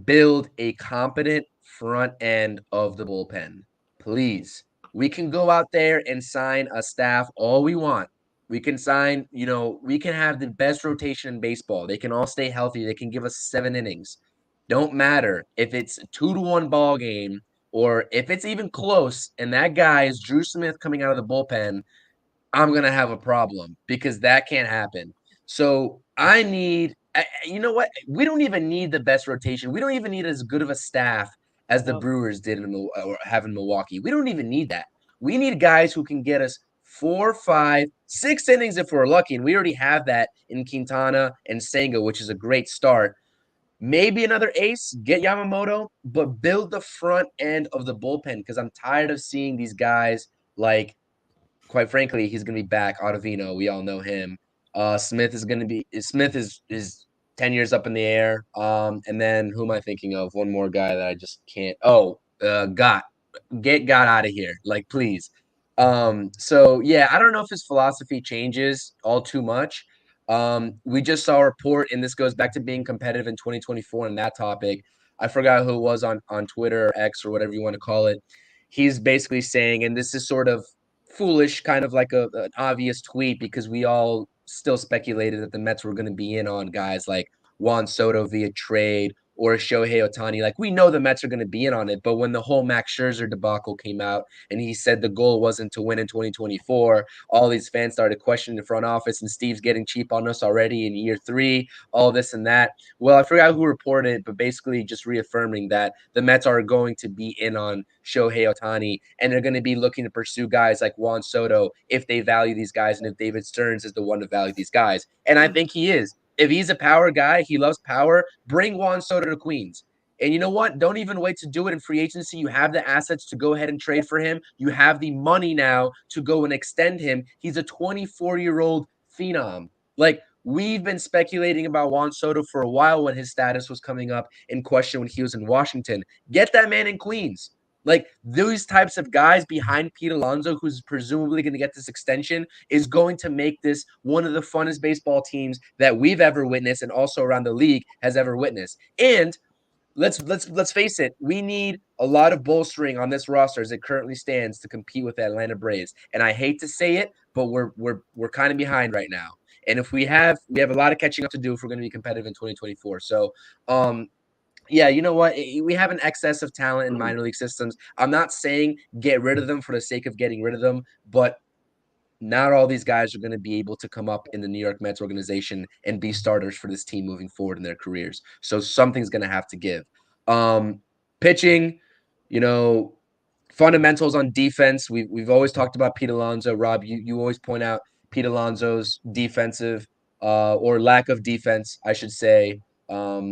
build a competent front end of the bullpen. Please. We can go out there and sign a staff all we want. We can sign, we can have the best rotation in baseball. They can all stay healthy. They can give us 7 innings. Don't matter if it's a 2-1 ball game or if it's even close and that guy is Drew Smith coming out of the bullpen, I'm going to have a problem because that can't happen. So you know what? We don't even need the best rotation. We don't even need as good of a staff as the Brewers did or have in Milwaukee. We don't even need that. We need guys who can get us 4, 5, 6 innings if we're lucky. And we already have that in Quintana and Senga, which is a great start. Maybe another ace, get Yamamoto, but build the front end of the bullpen because I'm tired of seeing these guys like, quite frankly, he's going to be back. Ottavino, we all know him. Smith is 10 years up in the air. And then who am I thinking of? One more guy that I just can't. Get Gott out of here. Like, please. So yeah, I don't know if his philosophy changes all too much. We just saw a report, and this goes back to being competitive in 2024 and that topic. I forgot who it was on Twitter or X or whatever you want to call it. He's basically saying, and this is sort of foolish, kind of like an obvious tweet because we all still speculated that the Mets were going to be in on guys like Juan Soto via trade or a Shohei Ohtani. Like, we know the Mets are going to be in on it, but when the whole Max Scherzer debacle came out and he said the goal wasn't to win in 2024, all these fans started questioning the front office, and Steve's getting cheap on us already in year 3, all this and that. Well, I forgot who reported it, but basically just reaffirming that the Mets are going to be in on Shohei Ohtani, and they're going to be looking to pursue guys like Juan Soto if they value these guys, and if David Stearns is the one to value these guys. And I think he is. If he's a power guy, he loves power, bring Juan Soto to Queens. And you know what? Don't even wait to do it in free agency. You have the assets to go ahead and trade for him. You have the money now to go and extend him. He's a 24-year-old phenom. Like, we've been speculating about Juan Soto for a while when his status was coming up in question when he was in Washington. Get that man in Queens. Like, those types of guys behind Pete Alonso, who's presumably going to get this extension, is going to make this one of the funnest baseball teams that we've ever witnessed, and also around the league has ever witnessed. And let's face it, we need a lot of bolstering on this roster as it currently stands to compete with the Atlanta Braves. And I hate to say it, but we're kind of behind right now. And if we have a lot of catching up to do if we're going to be competitive in 2024. So, yeah, you know what? We have an excess of talent in minor league systems. I'm not saying get rid of them for the sake of getting rid of them, but not all these guys are going to be able to come up in the New York Mets organization and be starters for this team moving forward in their careers. So something's going to have to give. Pitching, you know, fundamentals on defense. We've always talked about Pete Alonso. Rob, you always point out Pete Alonso's defensive or lack of defense, I should say,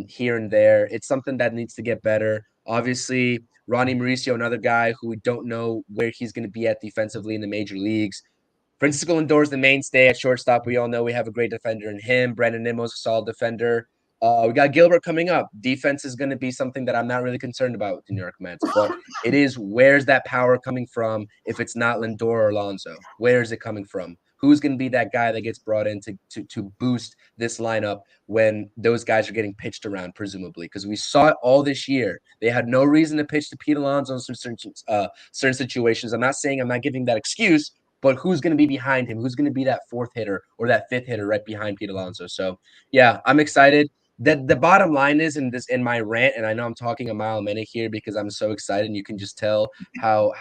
here and there. It's something that needs to get better. Obviously, Ronnie Mauricio, another guy who we don't know where he's going to be at defensively in the major leagues. Francisco Lindor is the mainstay at shortstop. We all know we have a great defender in him. Brandon Nimmo's a solid defender. We got Gilbert coming up. Defense is going to be something that I'm not really concerned about with the New York Mets, but it is, where's that power coming from if it's not Lindor or Alonso? Where is it coming from? Who's going to be that guy that gets brought in to boost this lineup when those guys are getting pitched around, presumably? Because we saw it all this year. They had no reason to pitch to Pete Alonso in certain situations. I'm not saying, I'm not giving that excuse, but who's going to be behind him? Who's going to be that fourth hitter or that fifth hitter right behind Pete Alonso? So, yeah, I'm excited. The bottom line is in my rant, and I know I'm talking a mile a minute here because I'm so excited, and you can just tell how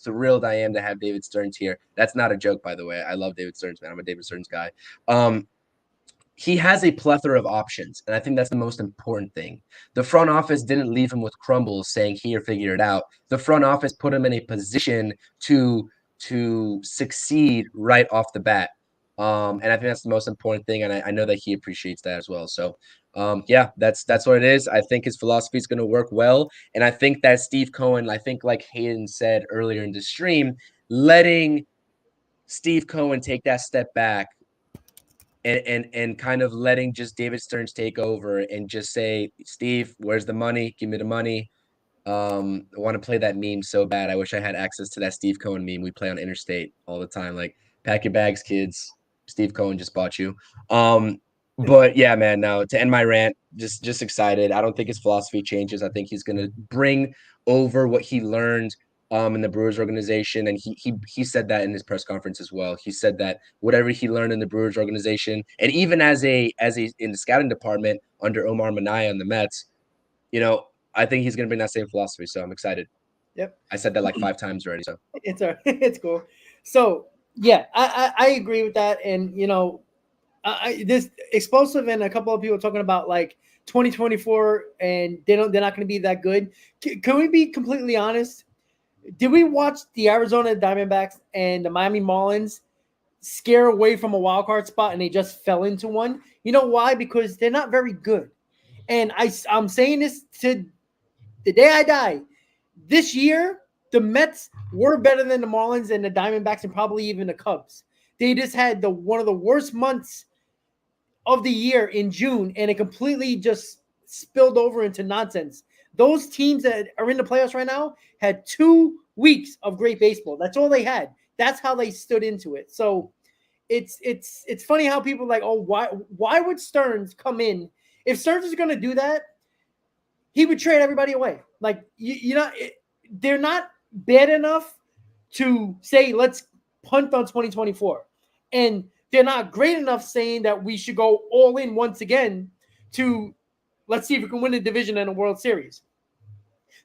thrilled I am to have David Stearns here. That's not a joke, by the way. I love David Stearns, man. I'm a David Stearns guy. He has a plethora of options, and I think that's the most important thing. The front office didn't leave him with crumbles saying, here, figure it out. The front office put him in a position to succeed right off the bat. And I think that's the most important thing, and I know that he appreciates that as well. So, yeah, that's what it is. I think his philosophy is going to work well, and I think that Steve Cohen, I think like Hayden said earlier in the stream, letting Steve Cohen take that step back and kind of letting just David Stearns take over and just say, Steve, where's the money? Give me the money. I want to play that meme so bad. I wish I had access to that Steve Cohen meme we play on Interstate all the time. Like, pack your bags, kids. Steve Cohen just bought you. But yeah, man, no, to end my rant, just excited. I don't think his philosophy changes. I think he's going to bring over what he learned in the Brewers organization. And he said that in his press conference as well. He said that whatever he learned in the Brewers organization, and even as a in the scouting department under Omar Minaya on the Mets, you know, I think he's going to bring that same philosophy. So I'm excited. Yep. I said that like 5 times already. So it's cool. So yeah, I agree with that. And, you know, this explosive, and a couple of people talking about like 2024 and they're not going to be that good. Can we be completely honest? Did we watch the Arizona Diamondbacks and the Miami Marlins scare away from a wild card spot and they just fell into one? You know why? Because they're not very good. And I'm saying this to the day I die. This year, the Mets were better than the Marlins and the Diamondbacks and probably even the Cubs. They just had one of the worst months of the year in June, and it completely just spilled over into nonsense. Those teams that are in the playoffs right now had 2 weeks of great baseball. That's all they had. That's how they stood into it. So it's funny how people are like, oh, why would Stearns come in? If Stearns is going to do that, he would trade everybody away. Like, they're not bad enough to say, let's punt on 2024. And they're not great enough saying that we should go all in once again to let's see if we can win a division and a World Series.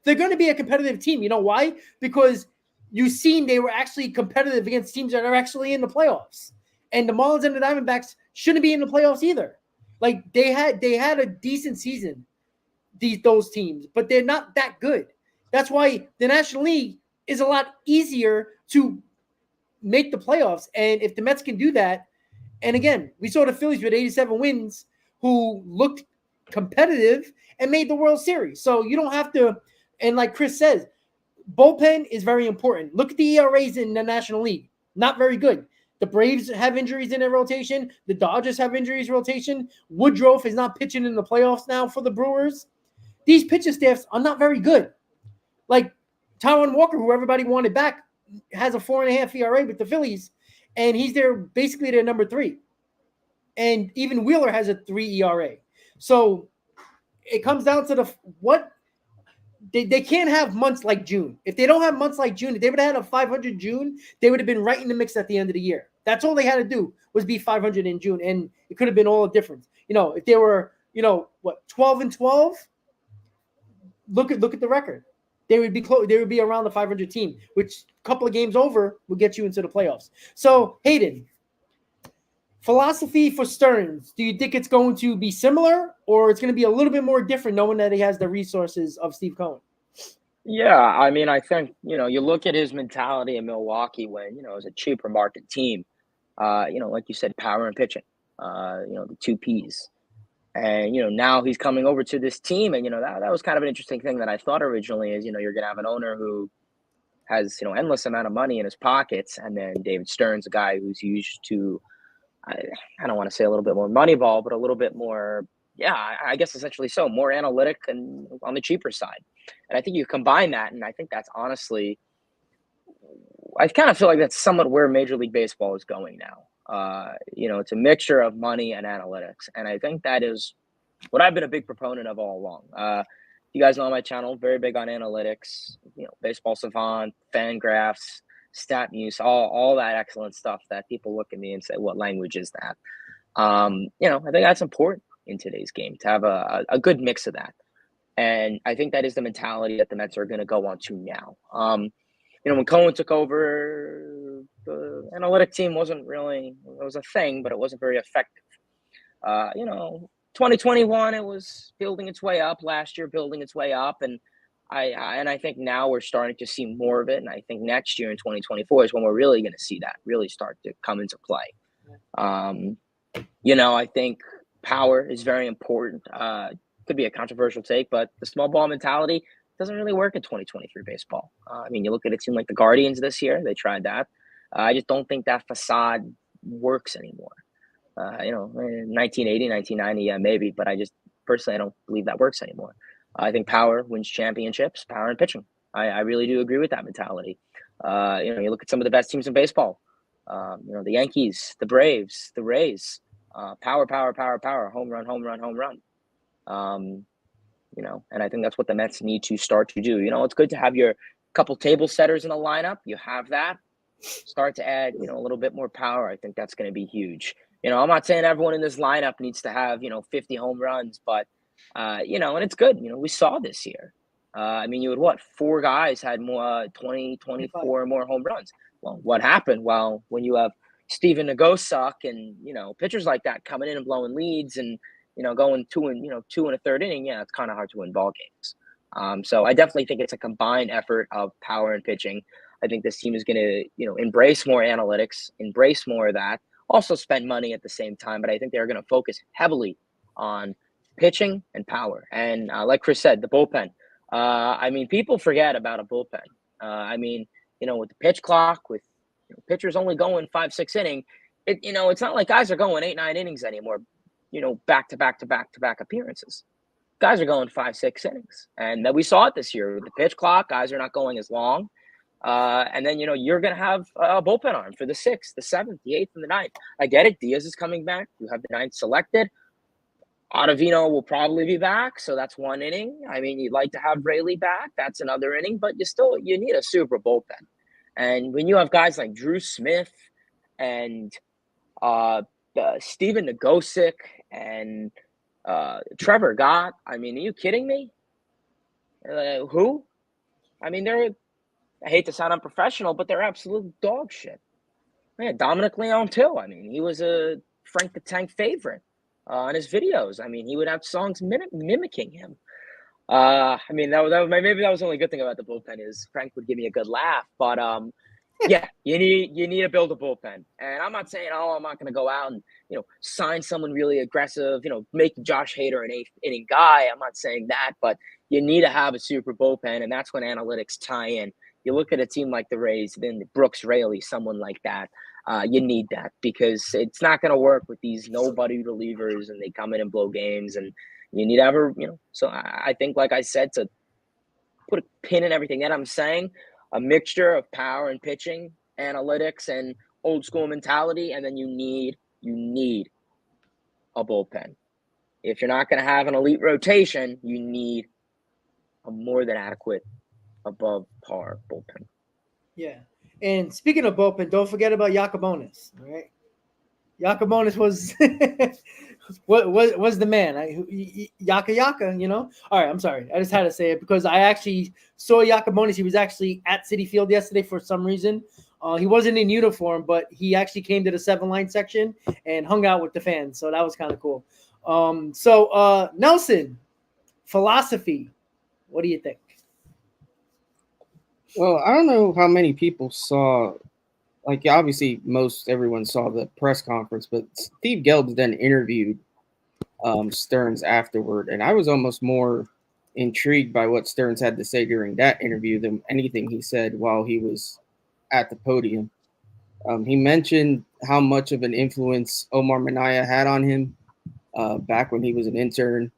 They're going to be a competitive team. You know why? Because you've seen they were actually competitive against teams that are actually in the playoffs. And the Marlins and the Diamondbacks shouldn't be in the playoffs either. Like they had a decent season, those teams, but they're not that good. That's why the National League is a lot easier to make the playoffs. And if the Mets can do that, and again, we saw the Phillies with 87 wins who looked competitive and made the World Series. So you don't have to, and like Chris says, bullpen is very important. Look at the ERAs in the National League. Not very good. The Braves have injuries in their rotation. The Dodgers have injuries rotation. Woodruff is not pitching in the playoffs now for the Brewers. These pitching staffs are not very good. Like Taijuan Walker, who everybody wanted back, has a 4.5 ERA with the Phillies, and he's basically their number 3. And even Wheeler has a 3 ERA. So it comes down to they can't have months like June. If they don't have months like June, if they would have had a 500 June, they would have been right in the mix at the end of the year. That's all they had to do was be 500 in June, and it could have been all different. If they were, 12-12, look at the record. They would be close. They would be around the 500 team, which a couple of games over will get you into the playoffs. So, Hayden, philosophy for Stearns, do you think it's going to be similar, or it's going to be a little bit more different knowing that he has the resources of Steve Cohen? Yeah, I mean, I think, you look at his mentality in Milwaukee when, it was a cheaper market team, like you said, power and pitching, the 2 Ps. And, now he's coming over to this team, and, that was kind of an interesting thing that I thought originally is, you're going to have an owner who has, endless amount of money in his pockets, and then David Stearns, a guy who's used to, I don't want to say a little bit more Moneyball, but a little bit more, I guess essentially so, more analytic and on the cheaper side. And I think you combine that, and I think that's honestly, I kind of feel like that's somewhat where Major League Baseball is going now. It's a mixture of money and analytics, and I think that is what I've been a big proponent of all along. You guys know on my channel, very big on analytics, Baseball Savant, Fangraphs, StatMuse, all that excellent stuff that people look at me and say, what language is that? I think that's important in today's game to have a good mix of that. And I think that is the mentality that the Mets are going to go on to now. When Cohen took over, the analytic team wasn't really, it was a thing, but it wasn't very effective. 2021, it was building its way up. Last year, building its way up. And I think now we're starting to see more of it. And I think next year in 2024 is when we're really going to see that really start to come into play. I think power is very important. Could be a controversial take, but the small ball mentality doesn't really work in 2023 baseball. You look at a team like the Guardians this year, they tried that. I just don't think that facade works anymore. 1980, 1990, yeah, maybe, but I don't believe that works anymore. I think power wins championships, power and pitching. I really do agree with that mentality. You look at some of the best teams in baseball, the Yankees, the Braves, the Rays, power, home run. And I think that's what the Mets need to start to do. It's good to have your couple table setters in the lineup. You have that. Start to add, a little bit more power. I think that's going to be huge. I'm not saying everyone in this lineup needs to have, 50 home runs, but, and it's good. We saw this year. You had 4 guys had more 20, 24 more home runs. Well, what happened? Well, when you have Steven Nagosuk and, pitchers like that coming in and blowing leads and, going 2 and 1/3 inning, it's kind of hard to win ball games. So I definitely think it's a combined effort of power and pitching. I think this team is going to, embrace more analytics, embrace more of that, also spend money at the same time. But I think they're going to focus heavily on pitching and power. And like Chris said, the bullpen. People forget about a bullpen. With the pitch clock, with pitchers only going 5-6 inning, it's not like guys are going 8-9 innings anymore. Back to back appearances. Guys are going 5-6 innings. And that we saw it this year with the pitch clock. Guys are not going as long. And then, you're going to have a bullpen arm for the 6th, the 7th, the 8th, and the 9th. I get it. Diaz is coming back. You have the 9th selected. Ottavino will probably be back. So that's 1 inning. You'd like to have Rayleigh back. That's another inning. But you need a super bullpen. And when you have guys like Drew Smith and Steven Nagosik and Trevor Gott. I mean, are you kidding me? Who? I mean, I hate to sound unprofessional, but they're absolute dog shit. Man, Dominic Leone too. I mean, he was a Frank the Tank favorite on his videos. I mean, he would have songs mimicking him. I mean, maybe that was the only good thing about the bullpen is Frank would give me a good laugh. But yeah, you need to build a bullpen. And I'm not saying, I'm not going to go out and sign someone really aggressive. Make Josh Hader an 8th inning guy. I'm not saying that, but you need to have a super bullpen, and that's when analytics tie in. You look at a team like the Rays, then Brooks Raley, someone like that. You need that because it's not going to work with these nobody relievers, and they come in and blow games, and you need to have So I think, like I said, to put a pin in everything that I'm saying, a mixture of power and pitching, analytics, and old school mentality, and then you need a bullpen. If you're not going to have an elite rotation, you need a more than adequate, above par bullpen. Yeah. And speaking of bullpen, don't forget about Yacobonis, right? Yacobonis was was the man. Yaka. All right, I'm sorry. I just had to say it because I actually saw Yacobonis. He was actually at Citi Field yesterday for some reason. He wasn't in uniform, but he actually came to the 7-line section and hung out with the fans. So that was kind of cool. So Nelson, philosophy. What do you think? Well, I don't know how many people saw, like obviously everyone saw the press conference, but Steve Gelbs then interviewed Stearns afterward, and I was almost more intrigued by what Stearns had to say during that interview than anything he said while he was at the podium. He mentioned how much of an influence Omar Minaya had on him back when he was an intern.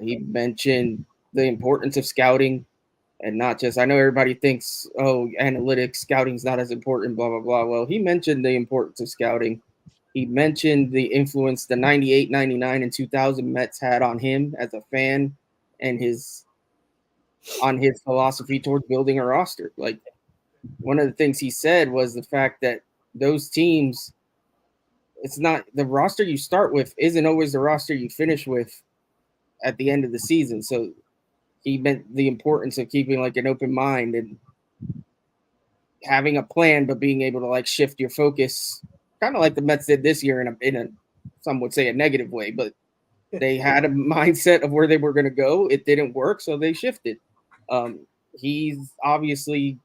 He mentioned the importance of scouting. And not just, I know everybody thinks, analytics, scouting's not as important, blah, blah, blah. Well, he mentioned the importance of scouting. He mentioned the influence the 98, 99, and 2000 Mets had on him as a fan and on his philosophy towards building a roster. Like, one of the things he said was the fact that those teams, it's not the roster you start with isn't always the roster you finish with at the end of the season. So he meant the importance of keeping like an open mind and having a plan, but being able to like shift your focus, kind of like the Mets did this year in a some would say a negative way, but they had a mindset of where they were going to go. It didn't work, so they shifted. He's obviously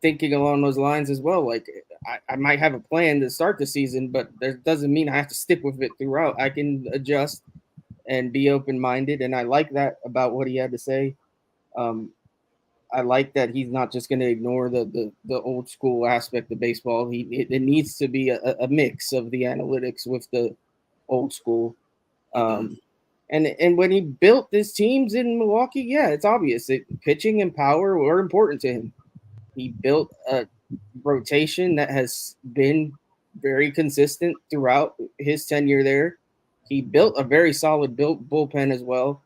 thinking along those lines as well. Like I might have a plan to start the season, but that doesn't mean I have to stick with it throughout. I can adjust and be open-minded, and I like that about what he had to say. I like that he's not just going to ignore the old school aspect of baseball. It needs to be a mix of the analytics with the old school. And when he built his teams in Milwaukee, yeah, it's obvious. Pitching and power were important to him. He built a rotation that has been very consistent throughout his tenure there. He built a very solid bullpen as well.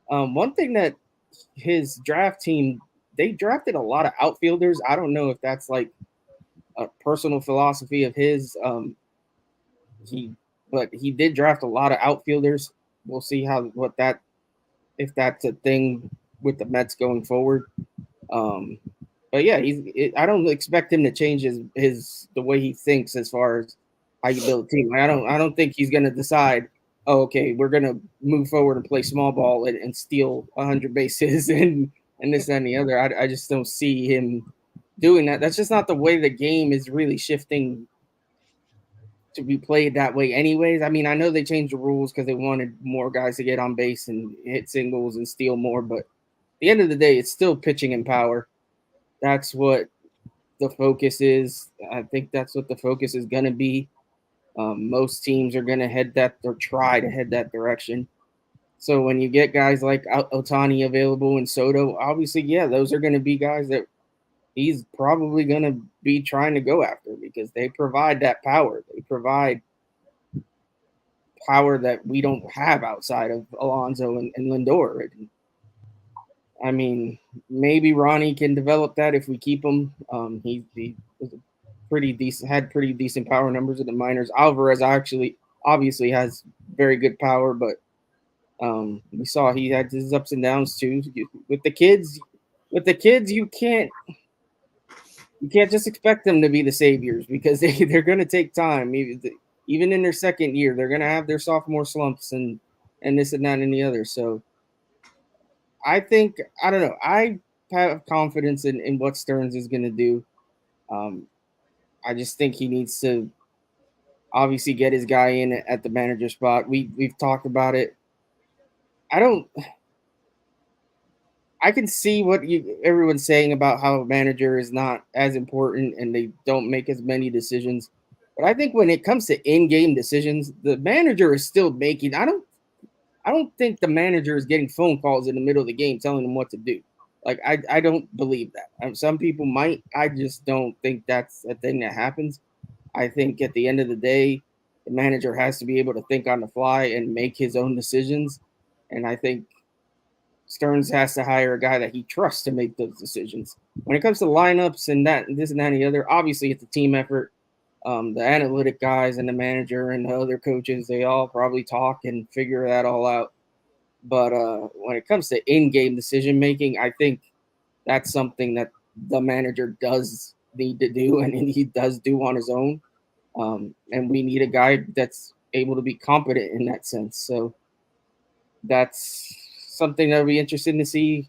One thing that his draft team, they drafted a lot of outfielders. I don't know if that's like a personal philosophy of his. But he did draft a lot of outfielders. We'll see if that's a thing with the Mets going forward. But yeah, I don't expect him to change the way he thinks as far as how you build a team. I don't think he's going to decide, okay, we're going to move forward and play small ball and steal 100 bases and this and the other. I just don't see him doing that. That's just not the way the game is really shifting to be played that way anyways. I mean, I know they changed the rules because they wanted more guys to get on base and hit singles and steal more, but at the end of the day, it's still pitching and power. That's what the focus is. I think that's what the focus is going to be. Most teams are going to head that or try to head that direction. So when you get guys like Ohtani available and Soto, obviously, yeah, those are going to be guys that he's probably going to be trying to go after because they provide that power. They provide power that we don't have outside of Alonso and Lindor. I mean, maybe Ronnie can develop that if we keep him. He was had pretty decent power numbers in the minors. Alvarez obviously has very good power, but we saw he had his ups and downs too. With the kids, you can't just expect them to be the saviors because they're going to take time. Even in their second year, they're going to have their sophomore slumps and this and that and the other. So I don't know. I have confidence in what Stearns is going to do. I just think he needs to obviously get his guy in at the manager spot. We've talked about it. I can see what everyone's saying about how a manager is not as important and they don't make as many decisions. But I think when it comes to in-game decisions, the manager is still making. I don't think the manager is getting phone calls in the middle of the game telling them what to do. Like I don't believe that. Some people might. I just don't think that's a thing that happens. I think at the end of the day, the manager has to be able to think on the fly and make his own decisions. And I think Stearns has to hire a guy that he trusts to make those decisions. When it comes to lineups and this and that and the other, obviously it's a team effort. The analytic guys and the manager and the other coaches, they all probably talk and figure that all out. But when it comes to in-game decision-making, I think that's something that the manager does need to do and he does do on his own. And we need a guy that's able to be competent in that sense. So that's something that would be interesting to see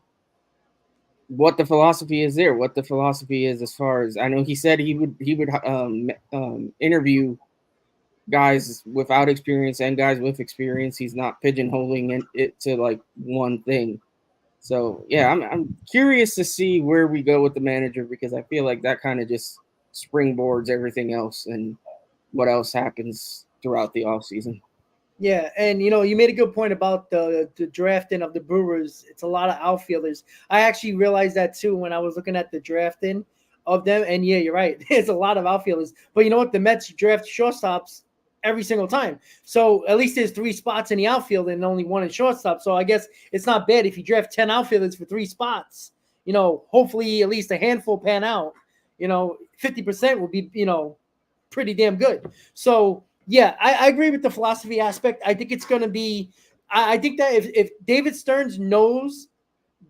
what the philosophy is there, what the philosophy is as far as I know. He said he would interview guys without experience and guys with experience. He's not pigeonholing it to like one thing. So yeah, I'm curious to see where we go with the manager because I feel like that kind of just springboards everything else and what else happens throughout the offseason. Yeah, and you made a good point about the drafting of the Brewers. It's a lot of outfielders. I actually realized that too when I was looking at the drafting of them. And yeah, you're right. There's a lot of outfielders. But you know what? The Mets draft shortstops every single time. So at least there's 3 spots in the outfield and only 1 in shortstop. So I guess it's not bad if you draft 10 outfielders for 3 spots. Hopefully at least a handful pan out. 50% will be, pretty damn good. So yeah, I agree with the philosophy aspect. I think it's going to be – I think that if David Stearns knows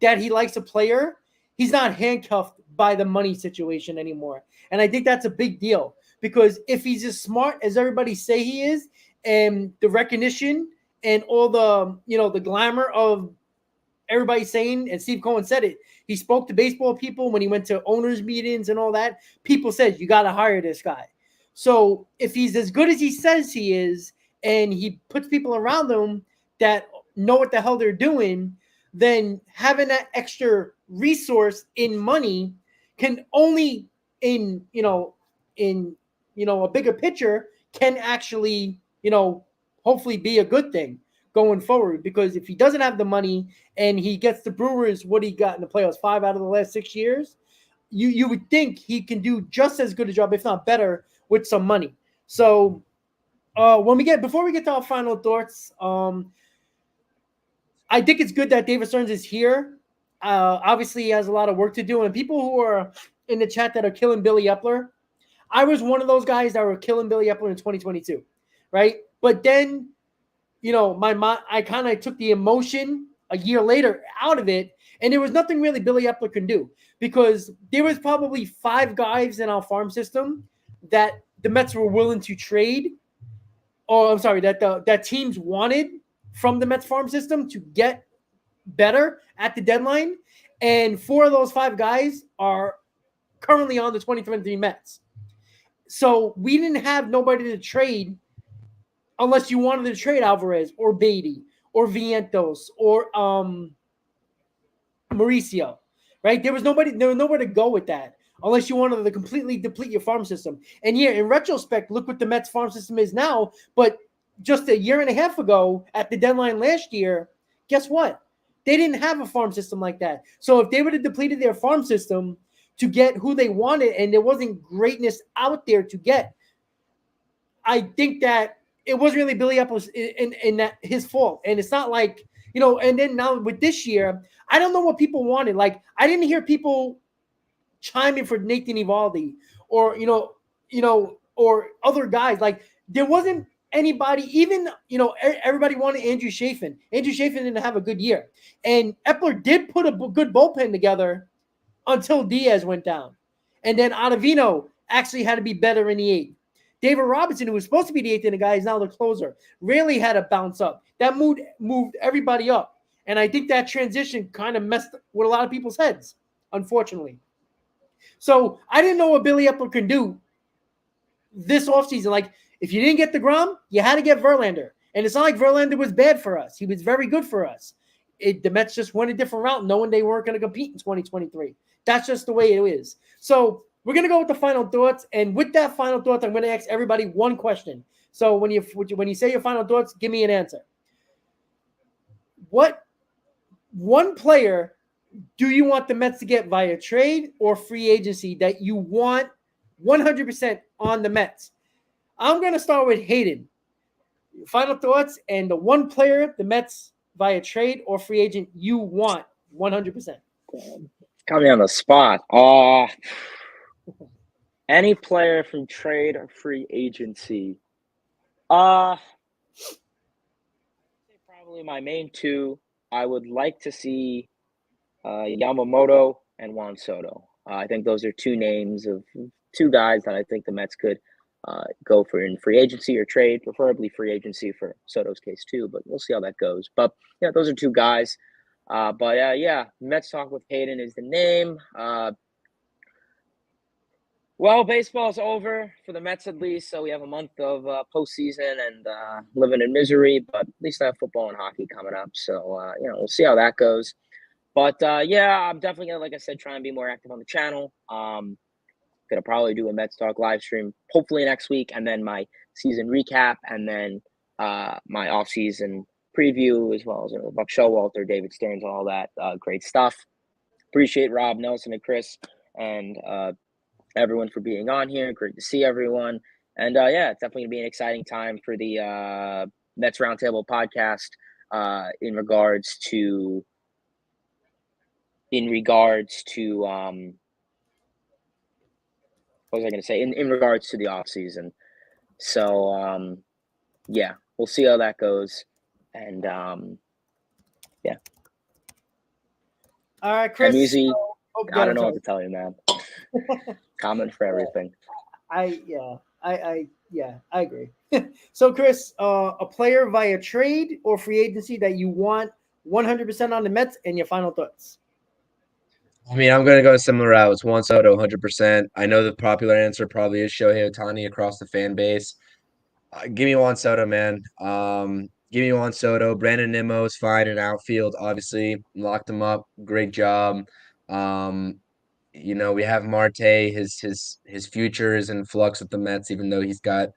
that he likes a player, he's not handcuffed by the money situation anymore. And I think that's a big deal because if he's as smart as everybody say he is and the recognition and all the, the glamour of everybody saying, and Steve Cohen said it, he spoke to baseball people when he went to owners meetings and all that. People said, you got to hire this guy. So if he's as good as he says he is, and he puts people around him that know what the hell they're doing, then having that extra resource in money can only in a bigger picture can actually, hopefully be a good thing going forward. Because if he doesn't have the money and he gets the Brewers what he got in the playoffs 5 out of the last 6 years, you would think he can do just as good a job, if not better, with some money. So before we get to our final thoughts, I think it's good that David Stearns is here. Obviously, he has a lot of work to do. And people who are in the chat that are killing Billy Epler, I was one of those guys that were killing Billy Epler in 2022, right? But then, I kind of took the emotion a year later out of it, and there was nothing really Billy Epler can do because there was probably 5 guys in our farm system that the Mets were willing to trade, that teams wanted from the Mets farm system to get better at the deadline. And 4 of those 5 guys are currently on the 2023 Mets. So we didn't have nobody to trade unless you wanted to trade Alvarez or Beatty or Vientos or Mauricio, right? There was nowhere to go with that unless you wanted to completely deplete your farm system. And yeah, in retrospect, look what the Mets farm system is now. But just a year and a half ago at the deadline last year, guess what? They didn't have a farm system like that. So if they would have depleted their farm system to get who they wanted and there wasn't greatness out there to get, I think that it wasn't really Billy Epler's in that his fault. And it's not like, and then now with this year, I don't know what people wanted. Like, I didn't hear people chiming for Nathan Eovaldi or, or other guys. Like, there wasn't anybody, even, everybody wanted Andrew Chafin. Andrew Chafin didn't have a good year. And Epler did put a good bullpen together until Diaz went down. And then Ottavino actually had to be better in the eighth. David Robinson, who was supposed to be the eighth inning guy, is now the closer. Really had to bounce up. That moved everybody up. And I think that transition kind of messed with a lot of people's heads, unfortunately. So I didn't know what Billy Epler can do this offseason. Like, if you didn't get DeGrom, you had to get Verlander. And it's not like Verlander was bad for us. He was very good for us. The Mets just went a different route, knowing they weren't going to compete in 2023. That's just the way it is. So we're going to go with the final thoughts. And with that final thoughts, I'm going to ask everybody one question. So when you say your final thoughts, give me an answer. What one player do you want the Mets to get via trade or free agency that you want 100% on the Mets? I'm going to start with Hayden. Final thoughts and the one player the Mets via trade or free agent you want 100%. Got me on the spot. Any player from trade or free agency. Probably my main two. I would like to see Yamamoto and Juan Soto. I think those are two names of two guys that I think the Mets could go for in free agency or trade, preferably free agency for Soto's case too, but we'll see how that goes. But yeah, those are two guys. Mets Talk with Hayden is the name. Well, baseball's over for the Mets at least, so we have a month of postseason and living in misery, but at least I have football and hockey coming up, so we'll see how that goes. But I'm definitely gonna, like I said, try and be more active on the channel. Gonna probably do a Mets Talk live stream hopefully next week, and then my season recap, and then my off-season preview, as well as Buck Showalter, David Stearns, and all that great stuff. Appreciate Rob, Nelson, and Chris, and everyone for being on here. Great to see everyone. And it's definitely gonna be an exciting time for the Mets Roundtable podcast in regards to what was I going to say? In regards to the off season. So we'll see how that goes. And All right, Chris. I don't know what to tell you, man. Comment for everything. I agree. So, Chris, a player via trade or free agency that you want 100% on the Mets, and your final thoughts. I mean, I'm going to go a similar route. It's Juan Soto, 100%. I know the popular answer probably is Shohei Ohtani across the fan base. Give me Juan Soto, man. Give me Juan Soto. Brandon Nimmo is fine in outfield, obviously. Locked him up. Great job. We have Marte. His future is in flux with the Mets, even though he's got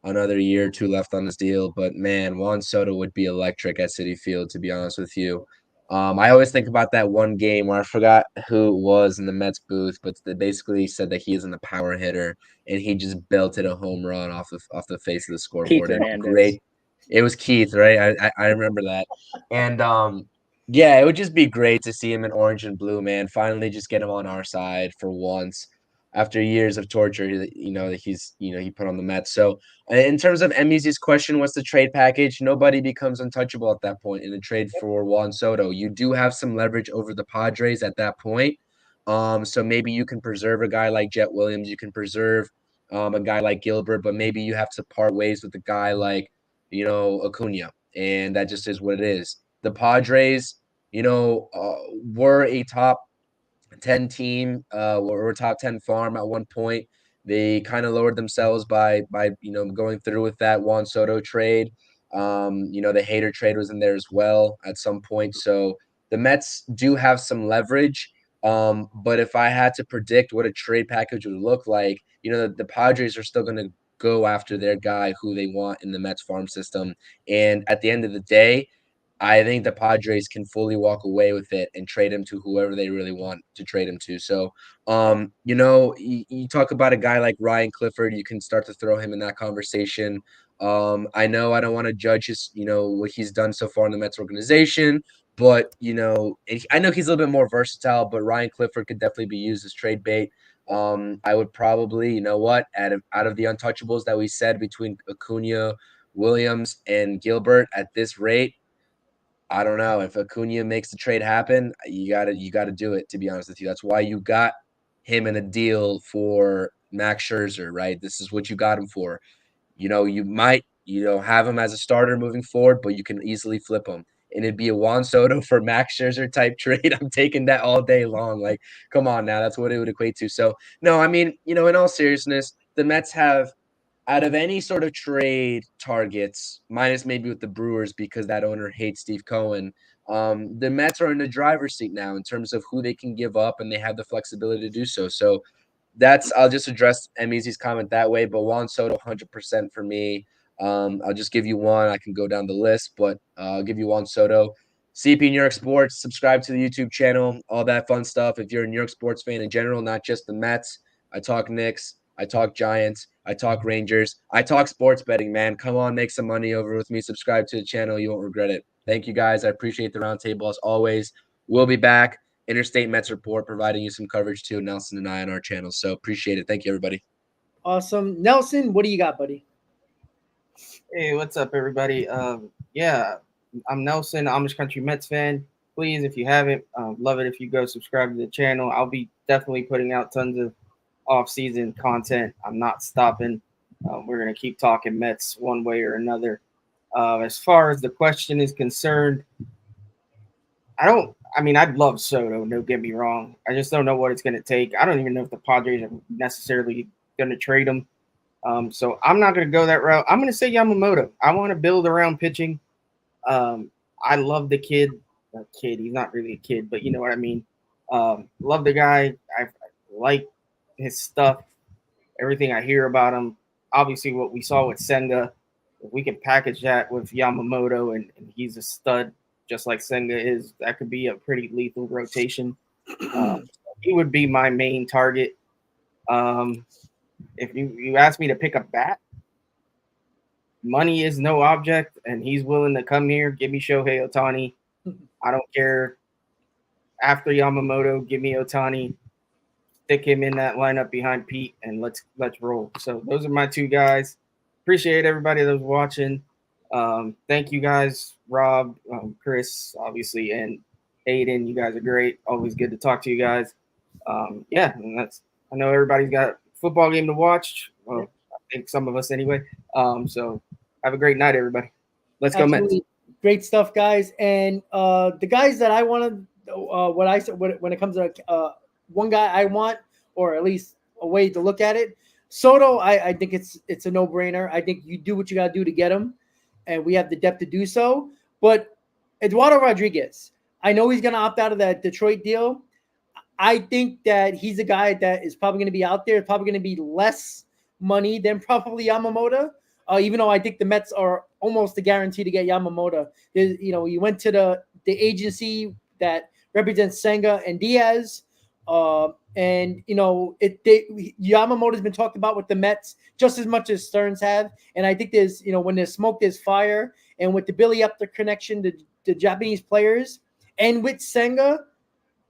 another year or two left on his deal. But, man, Juan Soto would be electric at Citi Field, to be honest with you. I always think about that one game where I forgot who it was in the Mets booth, but they basically said that he isn't a power hitter, and he just belted a home run off the face of the scoreboard. Great. It was Keith, right? I remember that. And it would just be great to see him in orange and blue, man. Finally, just get him on our side for once. After years of torture, he put on the Mets. So in terms of MEZ's question, what's the trade package? Nobody becomes untouchable at that point in a trade for Juan Soto. You do have some leverage over the Padres at that point. So maybe you can preserve a guy like Jet Williams. You can preserve a guy like Gilbert, but maybe you have to part ways with a guy like, Acuna. And that just is what it is. The Padres, were a top 10 team, or top 10 farm at one point. They kind of lowered themselves by going through with that Juan Soto trade. The Hader trade was in there as well at some point. So the Mets do have some leverage. But if I had to predict what a trade package would look like, the Padres are still going to go after their guy who they want in the Mets farm system. And at the end of the day, I think the Padres can fully walk away with it and trade him to whoever they really want to trade him to. So, you talk about a guy like Ryan Clifford, you can start to throw him in that conversation. I know I don't want to judge his, what he's done so far in the Mets organization, but, I know he's a little bit more versatile, but Ryan Clifford could definitely be used as trade bait. I would probably, out of the untouchables that we said between Acuna, Williams, and Gilbert at this rate, I don't know. If Acuna makes the trade happen, you gotta do it, to be honest with you. That's why you got him in a deal for Max Scherzer, right? This is what you got him for. You might, have him as a starter moving forward, but you can easily flip him. And it'd be a Juan Soto for Max Scherzer type trade. I'm taking that all day long. Like, come on now. That's what it would equate to. So, no, I mean, in all seriousness, the Mets have, out of any sort of trade targets, minus maybe with the Brewers because that owner hates Steve Cohen, the Mets are in the driver's seat now in terms of who they can give up, and they have the flexibility to do so. So I'll just address Emizy's comment that way, but Juan Soto 100% for me. I'll just give you one. I can go down the list, but I'll give you Juan Soto. CP New York Sports, subscribe to the YouTube channel, all that fun stuff. If you're a New York sports fan in general, not just the Mets, I talk Knicks, I talk Giants, I talk Rangers, I talk sports betting, man. Come on, make some money over with me. Subscribe to the channel. You won't regret it. Thank you, guys. I appreciate the roundtable as always. We'll be back. Interstate Mets Report, providing you some coverage too, Nelson and I on our channel. So appreciate it. Thank you, everybody. Awesome. Nelson, what do you got, buddy? Hey, what's up, everybody? Yeah, I'm Nelson, Amish Country Mets fan. Please, if you haven't, love it if you go subscribe to the channel. I'll be definitely putting out tons of off-season content. I'm not stopping. We're going to keep talking Mets one way or another. As far as the question is concerned, I'd love Soto, don't get me wrong. I just don't know what it's going to take. I don't even know if the Padres are necessarily going to trade him. So I'm not going to go that route. I'm going to say Yamamoto. I want to build around pitching. I love the kid. He's not really a kid, but you know what I mean. Love the guy. I like his stuff, everything I hear about him. Obviously, what we saw with Senga, if we can package that with Yamamoto and he's a stud, just like Senga is, that could be a pretty lethal rotation. He would be my main target. If you ask me to pick a bat, money is no object, and he's willing to come here. Give me Shohei Ohtani. I don't care. After Yamamoto, give me Ohtani. Stick him in that lineup behind Pete, and let's roll. So those are my two guys. Appreciate everybody that was watching. Thank you guys, Rob, Chris, obviously, and Hayden. You guys are great. Always good to talk to you guys. Yeah, and I know everybody's got a football game to watch. Well, I think some of us anyway. So have a great night, everybody. Let's go Mets. Great stuff, guys. And the guys that I want to, what I said when it comes to one guy I want, or at least a way to look at it, Soto. I think it's a no-brainer. I think you do what you got to do to get him, and we have the depth to do so. But Eduardo Rodriguez, I know he's going to opt out of that Detroit deal. I think that he's a guy that is probably going to be out there. It's probably going to be less money than probably Yamamoto. Even though I think the Mets are almost a guarantee to get Yamamoto. You went to the agency that represents Senga and Diaz, and Yamamoto's been talked about with the Mets just as much as Stearns have. And I think there's when there's smoke, there's fire. And with the Billy Epler connection to the Japanese players, and with Senga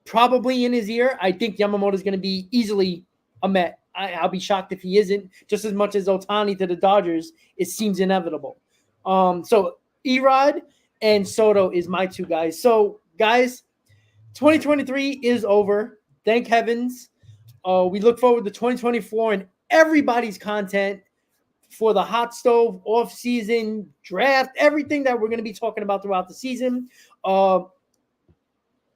probably in his ear, I think Yamamoto is going to be easily a Met. I'll be shocked if he isn't, just as much as Ohtani to the Dodgers. It seems inevitable. So Erod and Soto is my two guys. So, guys, 2023 is over. Thank heavens. We look forward to 2024 and everybody's content for the hot stove, off-season, draft, everything that we're going to be talking about throughout the season.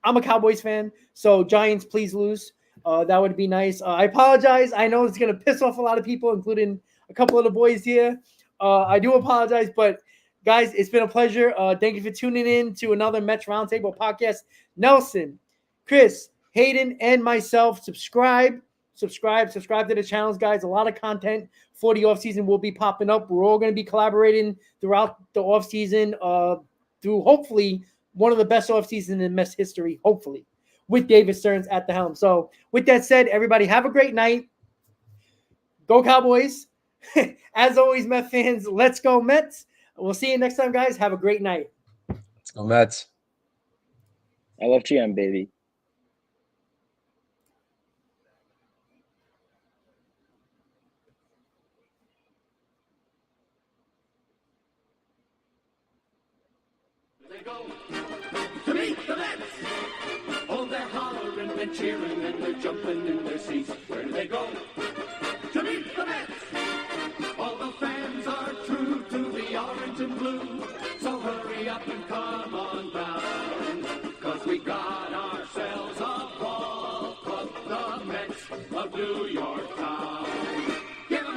I'm a Cowboys fan, so Giants, please lose. That would be nice. I apologize. I know it's going to piss off a lot of people, including a couple of the boys here. I do apologize, but guys, it's been a pleasure. Thank you for tuning in to another Mets Roundtable podcast. Nelson, Chris, Hayden, and myself, subscribe to the channels, guys. A lot of content for the offseason will be popping up. We're all going to be collaborating throughout the offseason through hopefully one of the best offseasons in Mets history, hopefully, with David Stearns at the helm. So with that said, everybody have a great night. Go Cowboys. As always, Mets fans, let's go Mets. We'll see you next time, guys. Have a great night. Let's go Mets. I love GM, baby. They go to meet the Mets. Oh, they're hollering and cheering and they're jumping in their seats. Where do they go? To meet the Mets. All the fans are true to the orange and blue.